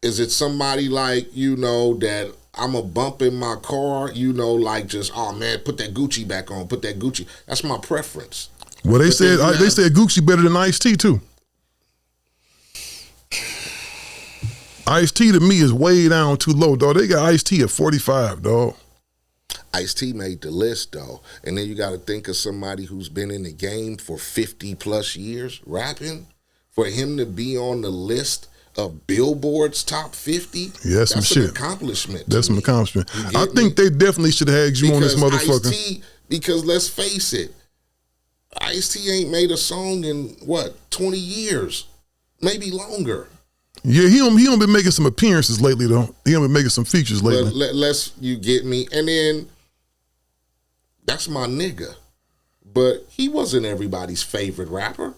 Is it somebody like, you know, that I'm a bump in my car, you know, like just, oh man, put that Gucci back on, put that Gucci. That's my preference. Well, they said Gucci better than Eiht Steele too. Eiht Steele to me is way down too low, dog. They got Eiht Steele at 45, dog. Eiht Steele made the list, though. And then you got to think of somebody who's been in the game for 50 plus years rapping. For him to be on the list of Billboard's top 50, that's some shit. Accomplishment. That's some accomplishment. I think they definitely should have had you on this motherfucker. Because let's face it, Ice-T ain't made a song in, 20 years? Maybe longer. Yeah, he don't been making some appearances lately, though. He don't been making some features lately. But you get me? And then, that's my nigga. But he wasn't everybody's favorite rapper.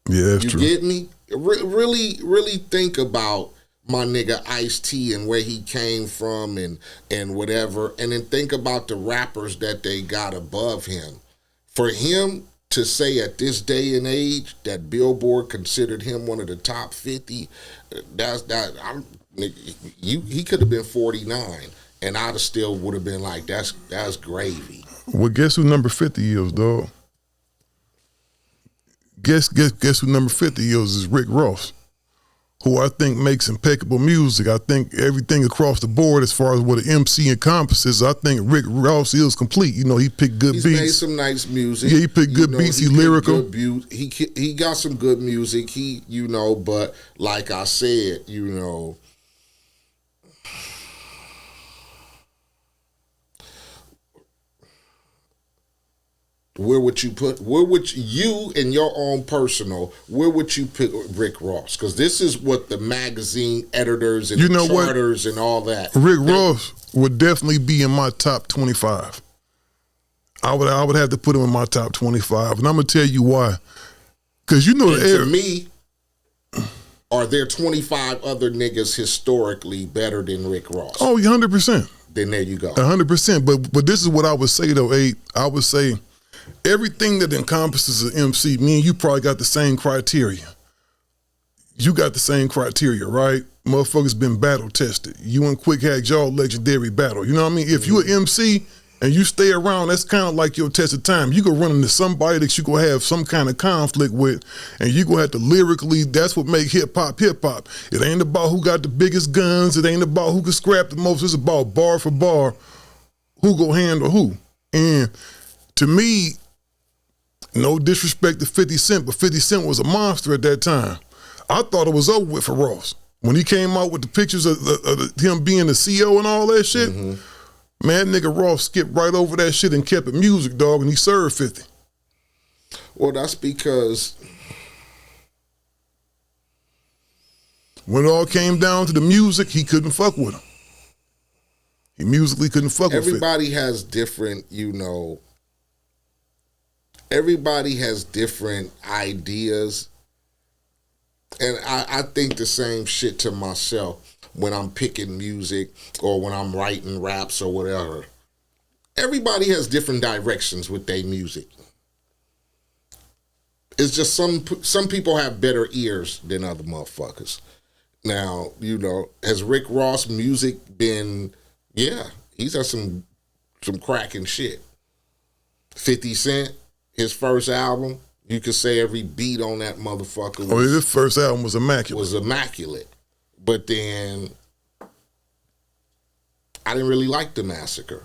Yeah, that's true. You get me? Really, really think about my nigga Ice-T and where he came from and whatever, and then think about the rappers that they got above him. For him to say at this day and age that Billboard considered him one of the top 50, he could have been 49, and I'd have still would have been like, that's gravy. Well, guess who number 50 is, dog? Guess who number 50 is Rick Ross, who I think makes impeccable music. I think everything across the board as far as what an MC encompasses, I think Rick Ross is complete. You know, he picked good beats. He's made some nice music. Yeah, he picked good beats. He lyrical. He got some good music. But like I said, where would you in your own personal, where would you put Rick Ross? Because this is what the magazine editors and charters and all that. Rick Ross would definitely be in my top 25. I would have to put him in my top 25, and I'm gonna tell you why. Because to me, are there 25 other niggas historically better than Rick Ross? Oh, 100%. Then there you go. 100%. But this is what I would say though, Eiht. I would say, everything that encompasses an MC, me and you probably got the same criteria. You got the same criteria, right? Motherfuckers been battle tested. You and Quick had y'all legendary battle. You know what I mean? If you an MC and you stay around, that's kind of like your test of time. You go run into somebody that you gonna have some kind of conflict with, and you gonna have to lyrically, that's what make hip-hop hip-hop. It ain't about who got the biggest guns. It ain't about who can scrap the most. It's about bar for bar, who go handle who. And to me, No disrespect to 50 Cent, but 50 Cent was a monster at that time. I thought it was over with for Ross. When he came out with the pictures of him being the CEO and all that shit, man, nigga Ross skipped right over that shit and kept it music, dog, and he served 50. Well, that's because when it all came down to the music, he couldn't fuck with him. He musically couldn't fuck with 50. Everybody has different, you know, everybody has different ideas. And I think the same shit to myself when I'm picking music or when I'm writing raps or whatever. Everybody has different directions with their music. It's just some people have better ears than other motherfuckers. Now, you know, has Rick Ross music been, yeah, he's had some cracking shit. 50 Cent, his first album, you could say every beat on that motherfucker his first album was immaculate. But then I didn't really like The Massacre.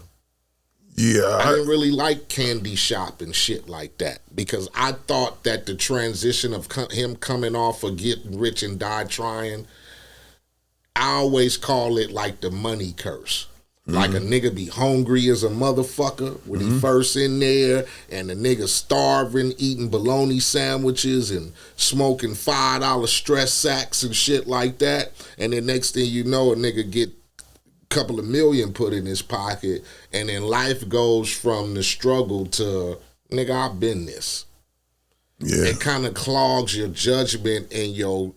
Yeah. I didn't really like Candy Shop and shit like that because I thought that the transition of him coming off of Getting Rich and Die Trying, I always call it like the money curse. Like a nigga be hungry as a motherfucker when he first in there, and the nigga starving, eating bologna sandwiches and smoking $5 stress sacks and shit like that. And then next thing you know, a nigga get a couple of million put in his pocket, and then life goes from the struggle to, nigga, I've been this. Yeah. It kind of clogs your judgment and your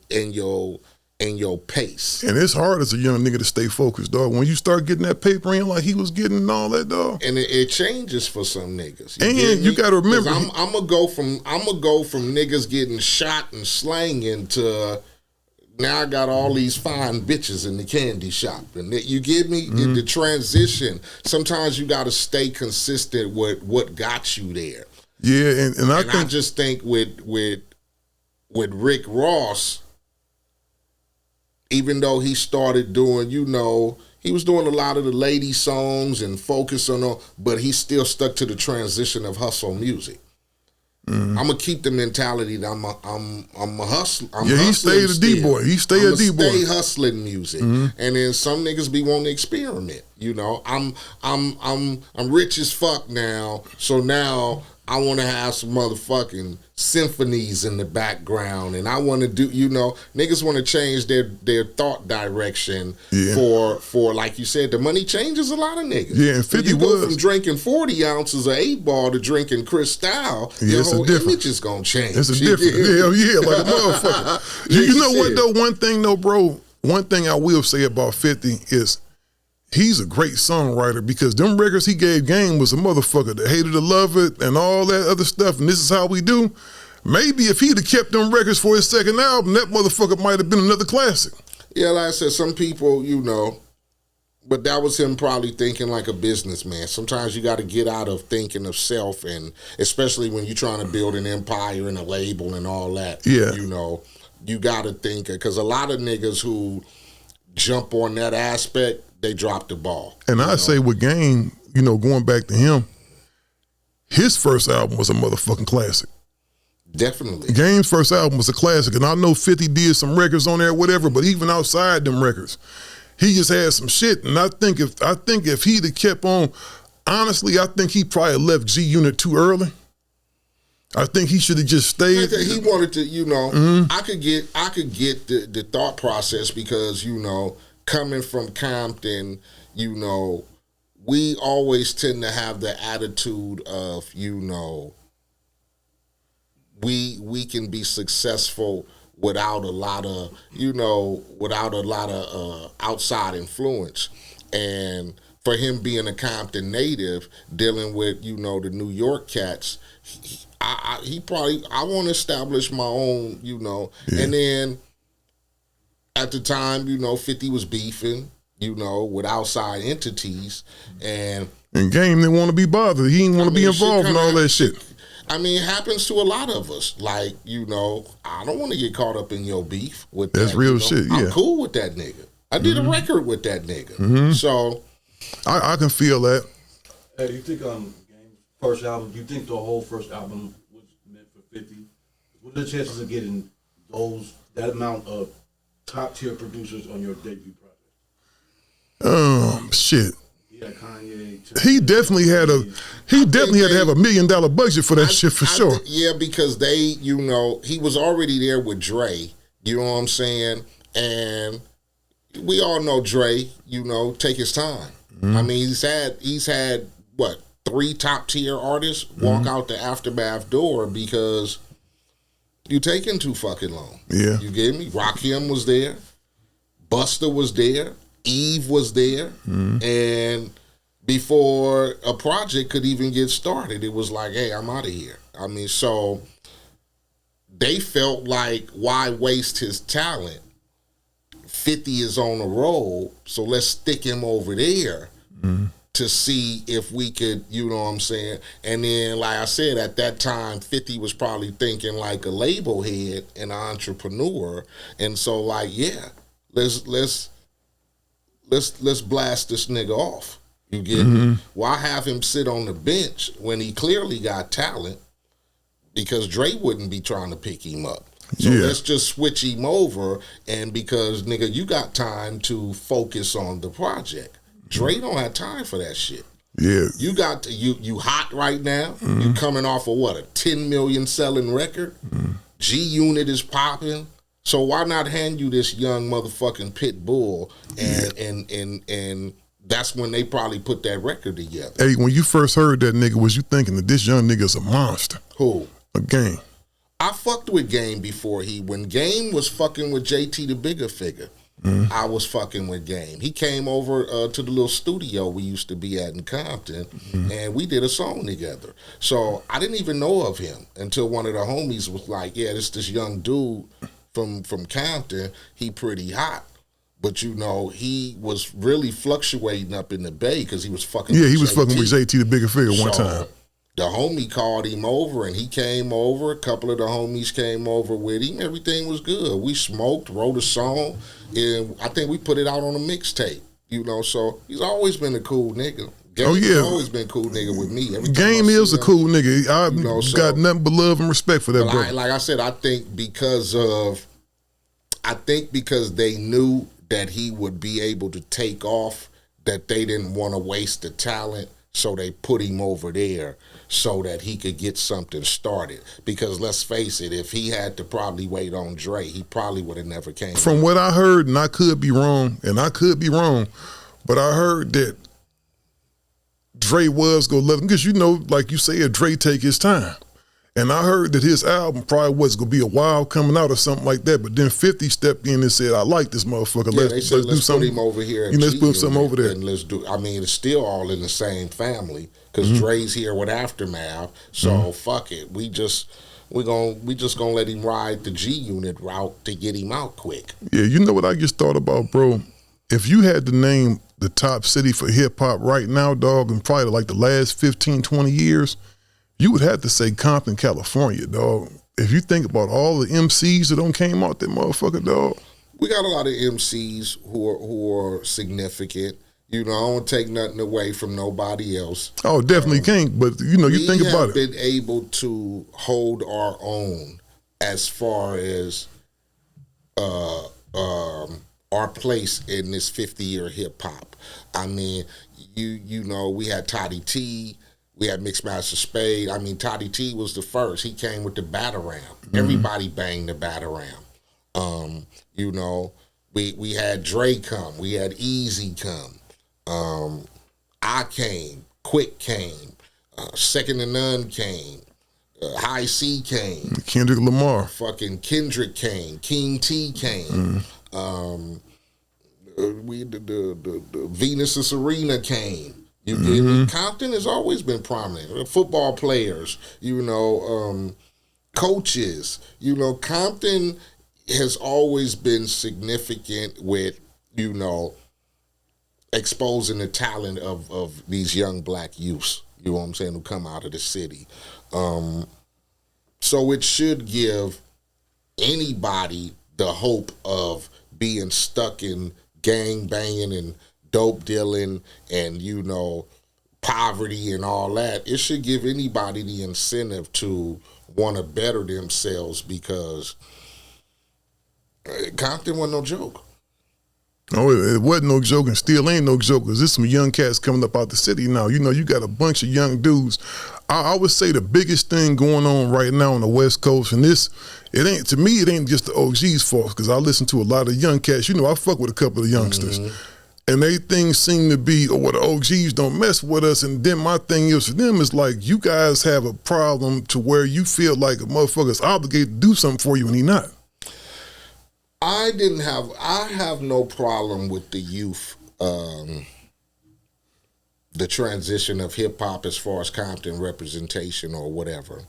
pace. And it's hard as a young nigga to stay focused, dog. When you start getting that paper in like he was getting and all that, dog. And it changes for some niggas. You gotta remember, I'm gonna go from niggas getting shot and slanging to now I got all these fine bitches in the candy shop. And you get me? The transition. Sometimes you gotta stay consistent with what got you there. Yeah, and I just think with Rick Ross, even though he started doing, you know, he was doing a lot of the lady songs and focus on, but he still stuck to the transition of hustle music. I'm gonna keep the mentality that I'm a hustler. He stayed a D-boy. He stayed a D-boy. Stay hustling music, and then some niggas be wanting to experiment. You know, I'm rich as fuck now, so now I want to have some motherfucking symphonies in the background, and I want to do, you know, niggas want to change their thought direction for like you said, the money changes a lot of niggas. Yeah, and 50 you go from drinking 40 ounces of 8-ball to drinking Cristal, your whole image is gonna change. It's a different, yeah, like a motherfucker. You know what though? One thing though, bro. One thing I will say about 50 is, he's a great songwriter because them records he gave Game was a motherfucker that hated to love it and all that other stuff, and this is how we do. Maybe if he'd have kept them records for his second album, that motherfucker might have been another classic. Yeah, like I said, some people, you know, but that was him probably thinking like a businessman. Sometimes you got to get out of thinking of self, and especially when you're trying to build an empire and a label and all that. Yeah. You know, you got to think, because a lot of niggas who jump on that aspect, they drop the ball. And I say with Game, you know, going back to him, his first album was a motherfucking classic. Definitely. Game's first album was a classic, and I know 50 did some records on there, whatever, but even outside them records, he just had some shit. And I think if he'd have kept on, honestly, I think he probably left G Unit too early. I think he should have just stayed. He wanted to, you know, I could get the thought process because, you know, coming from Compton, you know, we always tend to have the attitude of, you know, we can be successful without a lot of, you know, outside influence. And for him being a Compton native, dealing with, you know, the New York cats, he probably, I want to establish my own, you know. Yeah. And then at the time, you know, 50 was beefing, you know, with outside entities. And Game didn't want to be bothered. He didn't want to be involved in all that shit. I mean, it happens to a lot of us. Like, you know, I don't want to get caught up in your beef with That's that. real you know? shit, yeah. I'm cool with that nigga. I did a record with that nigga. So I can feel that. Hey, do you think Game's first album, do you think the whole first album was 50. What are the chances of getting that amount of top tier producers on your debut project? Shit. Yeah, Kanye. He definitely had to have $1 million budget for that shit for sure. Yeah, because he was already there with Dre. You know what I'm saying? And we all know Dre. Take his time. I mean, he's had what, 3 top tier artists walk out the Aftermath door because you taking too fucking long. Yeah, you get me? Rakim was there, Busta was there, Eve was there, and before a project could even get started, it was like, hey, I'm out of here. I mean, so they felt like, why waste his talent? 50 is on a roll, so let's stick him over there to see if we could, you know what I'm saying? And then, like I said, at that time, 50 was probably thinking like a label head and an entrepreneur. And so, like, yeah, let's blast this nigga off. You get me? Why have him sit on the bench when he clearly got talent? Because Dre wouldn't be trying to pick him up. So let's just switch him over, and because, nigga, you got time to focus on the project. Dre don't have time for that shit. Yeah. You got you hot right now. You coming off of what, a 10 million selling record? G Unit is popping. So why not hand you this young motherfucking pit bull and that's when they probably put that record together. Hey, when you first heard that nigga, was you thinking that this young nigga's a monster? Who? A Game. I fucked with Game before when Game was fucking with JT the Bigger Figure. I was fucking with Game. He came over to the little studio we used to be at in Compton, and we did a song together. So I didn't even know of him until one of the homies was like, yeah, this young dude from Compton, he pretty hot. But, he was really fluctuating up in the Bay because he was fucking with JT. Was fucking with JT the Bigger Figure one time. The homie called him over, and he came over. A couple of the homies came over with him. Everything was good. We smoked, wrote a song, and I think we put it out on a mixtape. So he's always been a cool nigga. He's always been a cool nigga with me. Game is a cool nigga. I got nothing but love and respect for that brother. Like I said, I think because they knew that he would be able to take off, that they didn't want to waste the talent, so they put him over there so that he could get something started. Because let's face it, if he had to probably wait on Dre, he probably would have never came. From what I heard, and I could be wrong, but I heard that Dre was going to let him, because like you said, Dre take his time. And I heard that his album probably was going to be a while coming out or something like that, but then 50 stepped in and said, I like this motherfucker. Yeah, let's do something. Put him over here. Let's put something over there. And it's still all in the same family, because Dre's here with Aftermath, so fuck it. We just gonna let him ride the G Unit route to get him out quick. Yeah, you know what I just thought about, bro? If you had to name the top city for hip-hop right now, dog, in probably like the last 15, 20 years, you would have to say Compton, California, dog. If you think about all the MCs that came out that motherfucker, dog. We got a lot of MCs who are significant. I don't take nothing away from nobody else. Oh, definitely can't. But you think about it. We have been able to hold our own as far as our place in this 50-year hip hop. I mean, we had Toddy T. We had Mixmaster Spade. I mean, Toddy T was the first. He came with the Batarang. Everybody banged the Batarang. We had Dre come. We had Easy come. I came. Quick came. Second to None came. High C came. Kendrick Lamar. Fucking Kendrick came. King T came. The Venus and Serena came. You get me? Compton has always been prominent. Football players, coaches. Compton has always been significant with, exposing the talent of these young black youths, you know what I'm saying, who come out of the city. So it should give anybody the hope of being stuck in gang banging and dope dealing and, poverty and all that. It should give anybody the incentive to want to better themselves, because Compton wasn't no joke. Oh, it wasn't no joke, and still ain't no joke, because there's some young cats coming up out the city now. You know, you got a bunch of young dudes. I would say the biggest thing going on right now on the West Coast, and it ain't just the OG's fault, because I listen to a lot of young cats. You know, I fuck with a couple of youngsters. And they things seem to be, well, the OGs don't mess with us. And then my thing is for them is like, you guys have a problem to where you feel like a motherfucker's obligated to do something for you and he not. I have no problem with the youth, the transition of hip hop as far as Compton representation or whatever.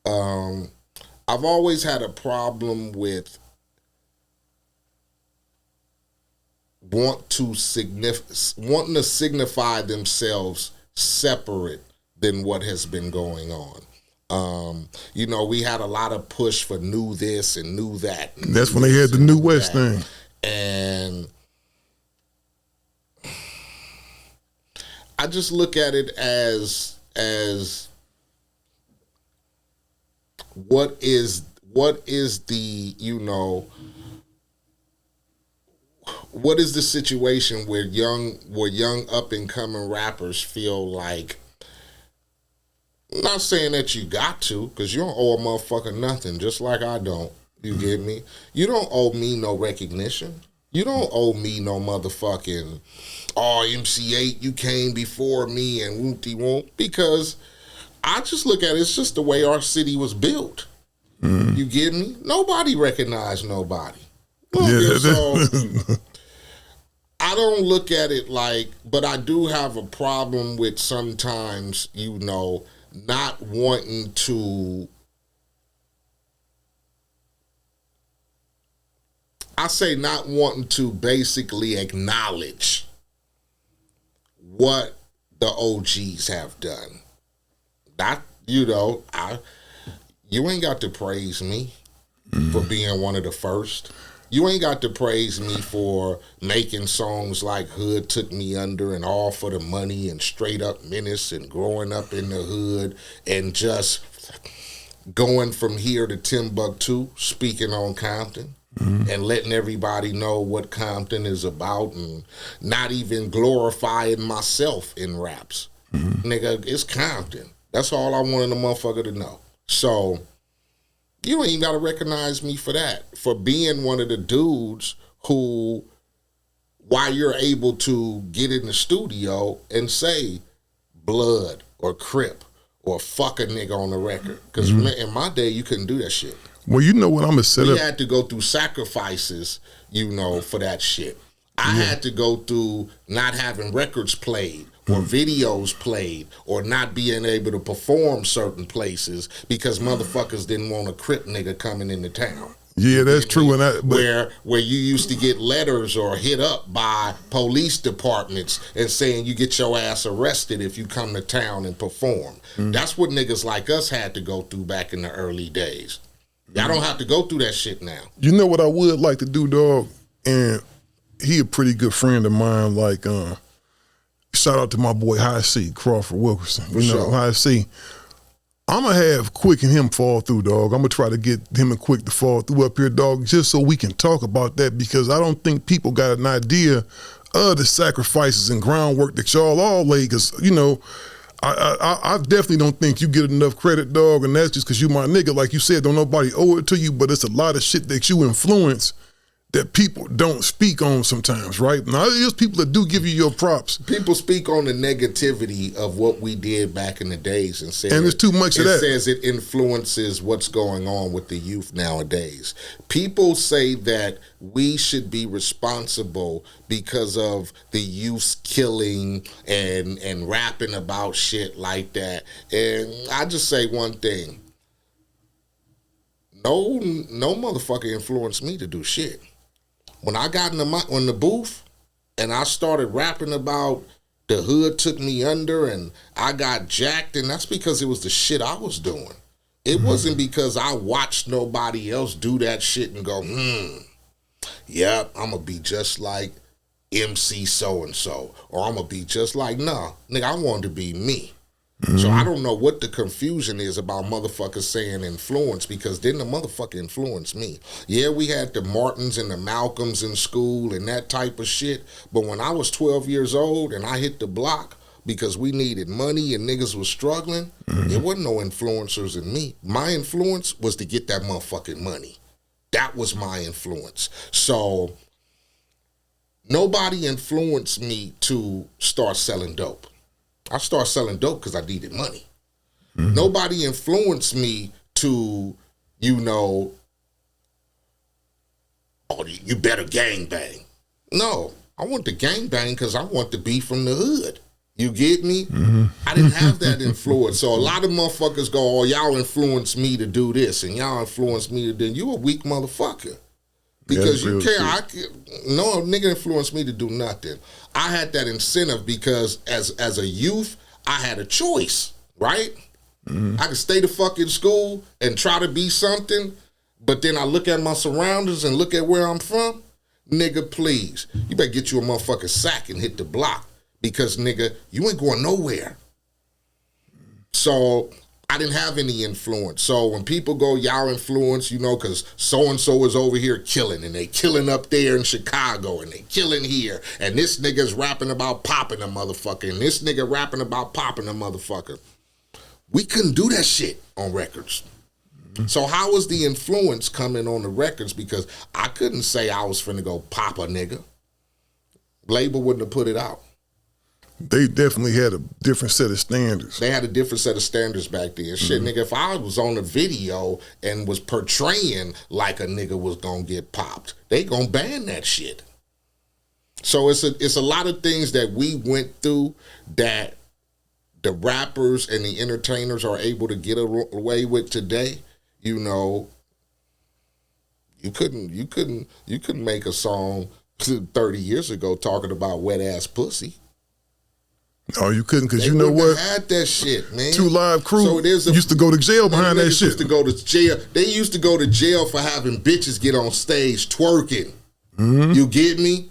I've always had a problem with wanting to signify themselves separate than what has been going on. You know, we had a lot of push for new this and new that. And that's when they had the New West thing. And I just look at it as what is the, you know, what is the situation where young up and coming rappers feel like, I'm not saying that you got to, because you don't owe a motherfucker nothing, just like I don't. You get me? You don't owe me no recognition. You don't owe me no motherfucking, oh, MC8, you came before me and whoop-de-whoop, because I just look at it, it's just the way our city was built. You get me? Nobody recognized nobody. So I don't look at it like, but I do have a problem with sometimes, you know, not wanting to, not wanting to basically acknowledge what the OGs have done. That, you know, you ain't got to praise me for being one of the first. You ain't got to praise me for making songs like Hood Took Me Under and All for the Money and Straight Up Menace and Growing Up in the Hood and just going from here to Timbuktu, speaking on Compton and letting everybody know what Compton is about and not even glorifying myself in raps. Nigga, it's Compton. That's all I wanted a motherfucker to know. So you don't even got to recognize me for that, for being one of the dudes who, while you're able to get in the studio and say blood or Crip or fuck a nigga on the record. Because in my day, you couldn't do that shit. Well, you know what I'm going to set up. We had to go through sacrifices, you know, for that shit. I had to go through not having records played or videos played or not being able to perform certain places because motherfuckers didn't want a Crip nigga coming into town. Yeah, that's true. And where you used to get letters or hit up by police departments and saying you get your ass arrested if you come to town and perform. That's what niggas like us had to go through back in the early days. Y'all don't have to go through that shit now. You know what I would like to do, dog? And he a pretty good friend of mine. Like, shout out to my boy High C, Crawford Wilkerson. You know, High C. I'm going to have Quick and him fall through, dog. I'm going to try to get him and Quick to fall through up here, dog, just so we can talk about that, because I don't think people got an idea of the sacrifices and groundwork that y'all all laid, because, you know, I definitely don't think you get enough credit, dog, and that's just because you my nigga. Like you said, don't nobody owe it to you, but it's a lot of shit that you influence that people don't speak on sometimes, right? Now, there's people that do give you your props. People speak on the negativity of what we did back in the days and say, and there's too much of that. It says it influences what's going on with the youth nowadays. People say that we should be responsible because of the youth killing and rapping about shit like that. And I just say one thing. No motherfucker influenced me to do shit. When I got in the booth and I started rapping about the hood took me under and I got jacked, and that's because it was the shit I was doing. It wasn't because I watched nobody else do that shit and go, yep, I'm going to be just like MC so-and-so, or I'm going to be just like, nah, nigga, I want to be me. So I don't know what the confusion is about motherfuckers saying influence, because didn't the motherfucker influence me? Yeah, we had the Martins and the Malcolms in school and that type of shit, but when I was 12 years old and I hit the block because we needed money and niggas was struggling, there wasn't no influencers in me. My influence was to get that motherfucking money. That was my influence. So nobody influenced me to start selling dope. I started selling dope because I needed money. Nobody influenced me to, oh, you better gangbang. No, I want to gangbang because I want to be from the hood. You get me? I didn't have that influence. So a lot of motherfuckers go, oh, y'all influenced me to do this and y'all influenced me to do. You a weak motherfucker. Because you can't, no nigga influenced me to do nothing. I had that incentive because as a youth, I had a choice, right? I could stay the fuck in school and try to be something, but then I look at my surroundings and look at where I'm from. Nigga, please, you better get you a motherfucking sack and hit the block, because nigga, you ain't going nowhere. So I didn't have any influence. So when people go, y'all influence, because so-and-so is over here killing, and they killing up there in Chicago, and they killing here, and this nigga's rapping about popping a motherfucker, and this nigga rapping about popping a motherfucker. We couldn't do that shit on records. So how was the influence coming on the records? Because I couldn't say I was finna go pop a nigga. Label wouldn't have put it out. They definitely had a different set of standards. They had a different set of standards back then. Shit, nigga, if I was on a video and was portraying like a nigga was gonna get popped, they gonna ban that shit. So it's a lot of things that we went through that the rappers and the entertainers are able to get away with today. You couldn't make a song 30 years ago talking about wet ass pussy. No, you couldn't, because They you know wouldn't what? have had that shit, man. Two Live Crew So used to go to jail behind that shit. Used to go to jail. They used to go to jail for having bitches get on stage twerking. You get me?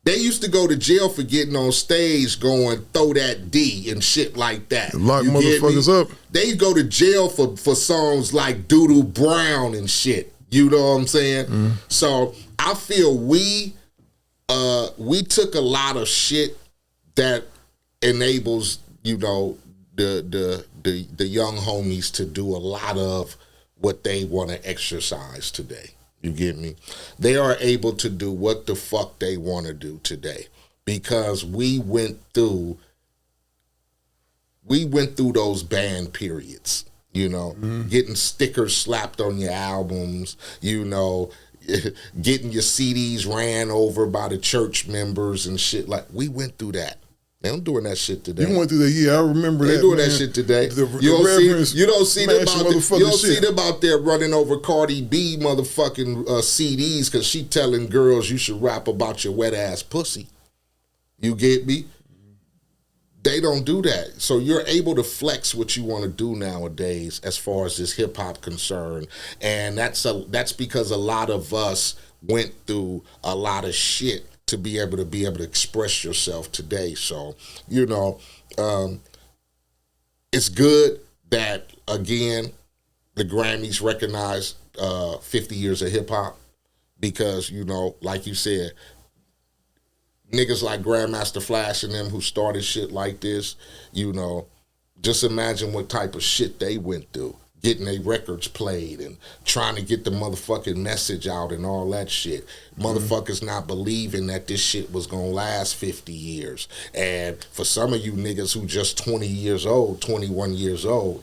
They used to go to jail for getting on stage going, throw that D and shit like that. Lock You get me? motherfuckers up. They go to jail for songs like Doodle Brown and shit. You know what I'm saying? So I feel we took a lot of shit that enables, the young homies to do a lot of what they want to exercise today. You get me? They are able to do what the fuck they want to do today, because we went through those band periods, getting stickers slapped on your albums, getting your CDs ran over by the church members and shit. Like, we went through that. They don't doing that shit today. You went through that, yeah, I remember that. They doing that shit today. You don't see them out there running over Cardi B motherfucking CDs because she telling girls you should rap about your wet ass pussy. You get me? They don't do that. So you're able to flex what you want to do nowadays as far as this hip hop concerned, and that's because a lot of us went through a lot of shit to be able to express yourself today. So, it's good that, again, the Grammys recognize 50 years of hip hop, because, like you said, niggas like Grandmaster Flash and them who started shit like this, just imagine what type of shit they went through, getting their records played and trying to get the motherfucking message out and all that shit. Motherfuckers not believing that this shit was gonna last 50 years. And for some of you niggas who just 20 years old, 21 years old,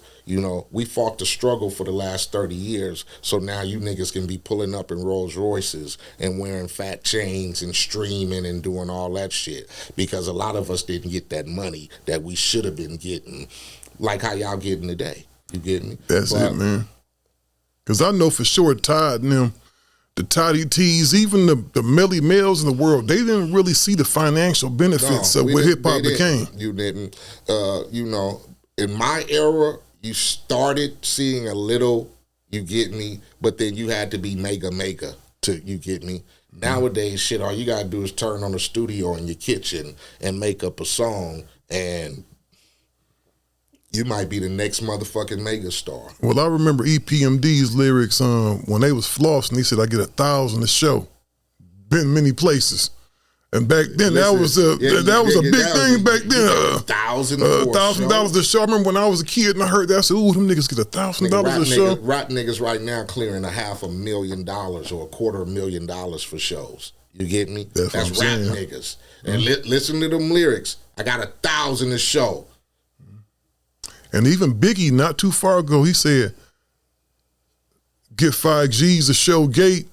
we fought the struggle for the last 30 years. So now you niggas can be pulling up in Rolls Royces and wearing fat chains and streaming and doing all that shit, because a lot of us didn't get that money that we should have been getting, like how y'all getting today. You get me? That's it, man. Because I know for sure Todd and them, the Toddy T's, even the Melly Males in the world, they didn't really see the financial benefits of what hip-hop became. You didn't. In my era, you started seeing a little, you get me, but then you had to be mega to, you get me? Nowadays, shit, all you gotta do is turn on the studio in your kitchen and make up a song, and you might be the next motherfucking megastar. Well, I remember EPMD's lyrics when they was flossing. He said, "I get 1,000 a show." Been many places. And back then, that was a big thing back then. $1,000 a show. I remember when I was a kid and I heard that, I said, "Ooh, them niggas get $1,000 a show." Rap niggas right now clearing $500,000 or $250,000 for shows. You get me? That's rap niggas. And listen to them lyrics. I got 1,000 a show. And even Biggie, not too far ago, he said, "Get 5 G's a show gate."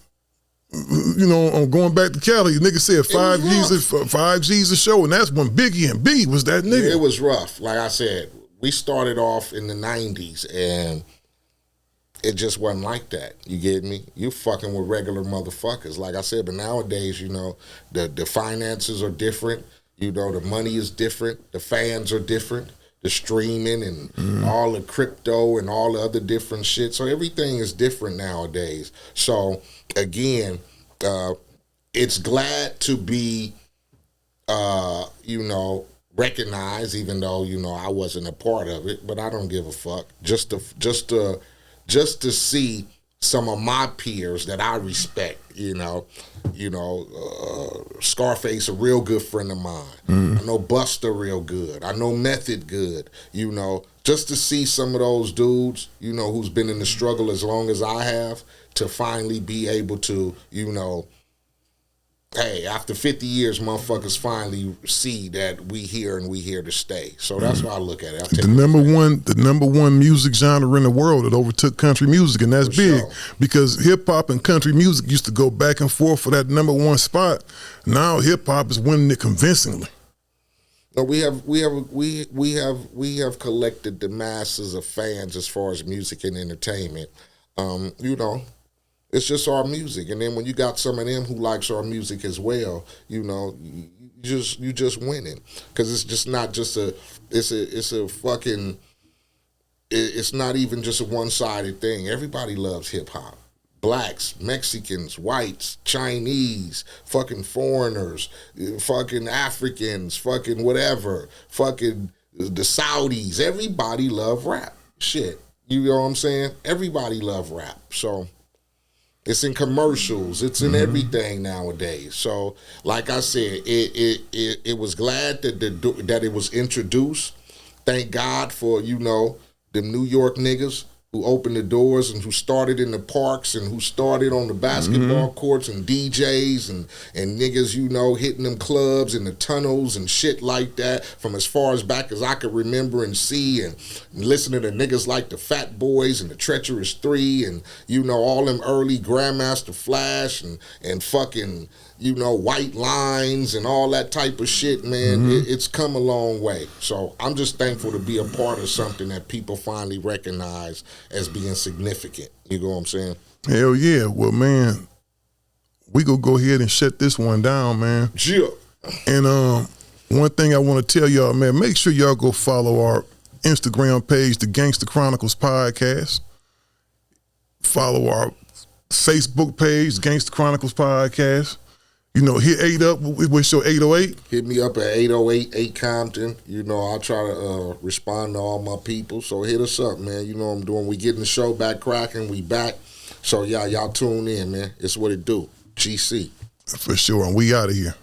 You know, I'm going back to Cali. Nigga said 5 G's a show, and that's when Biggie and B was that nigga. It was rough. Like I said, we started off in the 90s, and it just wasn't like that. You get me? You fucking with regular motherfuckers. Like I said, but nowadays, you know, the finances are different. You know, the money is different. The fans are different. The streaming and all the crypto and all the other different shit. So everything is different nowadays. So again, it's glad to be, you know, recognized, even though, you know, I wasn't a part of it, but I don't give a fuck. Just to see some of my peers that I respect, Scarface, a real good friend of mine. I know Buster real good. I know Method good, you know. Just to see some of those dudes, you know, who's been in the struggle as long as I have, to finally be able to, you know, hey, after 50 years, motherfuckers finally see that we here and we here to stay. So that's how I look at it. The number one music genre in the world that overtook country music, and that's big because hip hop and country music used to go back and forth for that number one spot. Now hip hop is winning it convincingly. No, we have collected the masses of fans as far as music and entertainment. You know, it's just our music, and then when you got some of them who likes our music as well, you know, you just winning, because it's just not just it's not even just a one-sided thing. Everybody loves hip hop. Blacks, Mexicans, whites, Chinese, fucking foreigners, fucking Africans, fucking whatever, fucking the Saudis. Everybody love rap. Shit, you know what I'm saying? Everybody love rap. So it's in commercials. It's in everything nowadays. So, like I said, it was glad that it was introduced. Thank God for, you know, them New York niggas who opened the doors and who started in the parks and who started on the basketball courts and DJs and niggas, you know, hitting them clubs and the tunnels and shit like that from as far as back as I could remember and see, and listening to niggas like the Fat Boys and the Treacherous Three and, you know, all them early Grandmaster Flash and fucking, you know, White Lines and all that type of shit, man. It's come a long way. So I'm just thankful to be a part of something that people finally recognize as being significant. You know what I'm saying? Hell yeah. Well, man, we gonna go ahead and shut this one down, man. Yeah. And one thing I want to tell y'all, man, make sure y'all go follow our Instagram page, the Gangsta Chronicles Podcast. Follow our Facebook page, Gangsta Chronicles Podcast. You know, hit 8 up. What's your 808? Hit me up at 808 8 Compton. You know, I'll try to respond to all my people. So hit us up, man. You know what I'm doing. We getting the show back cracking. We back. So y'all tune in, man. It's what it do. GC. For sure. And we out of here.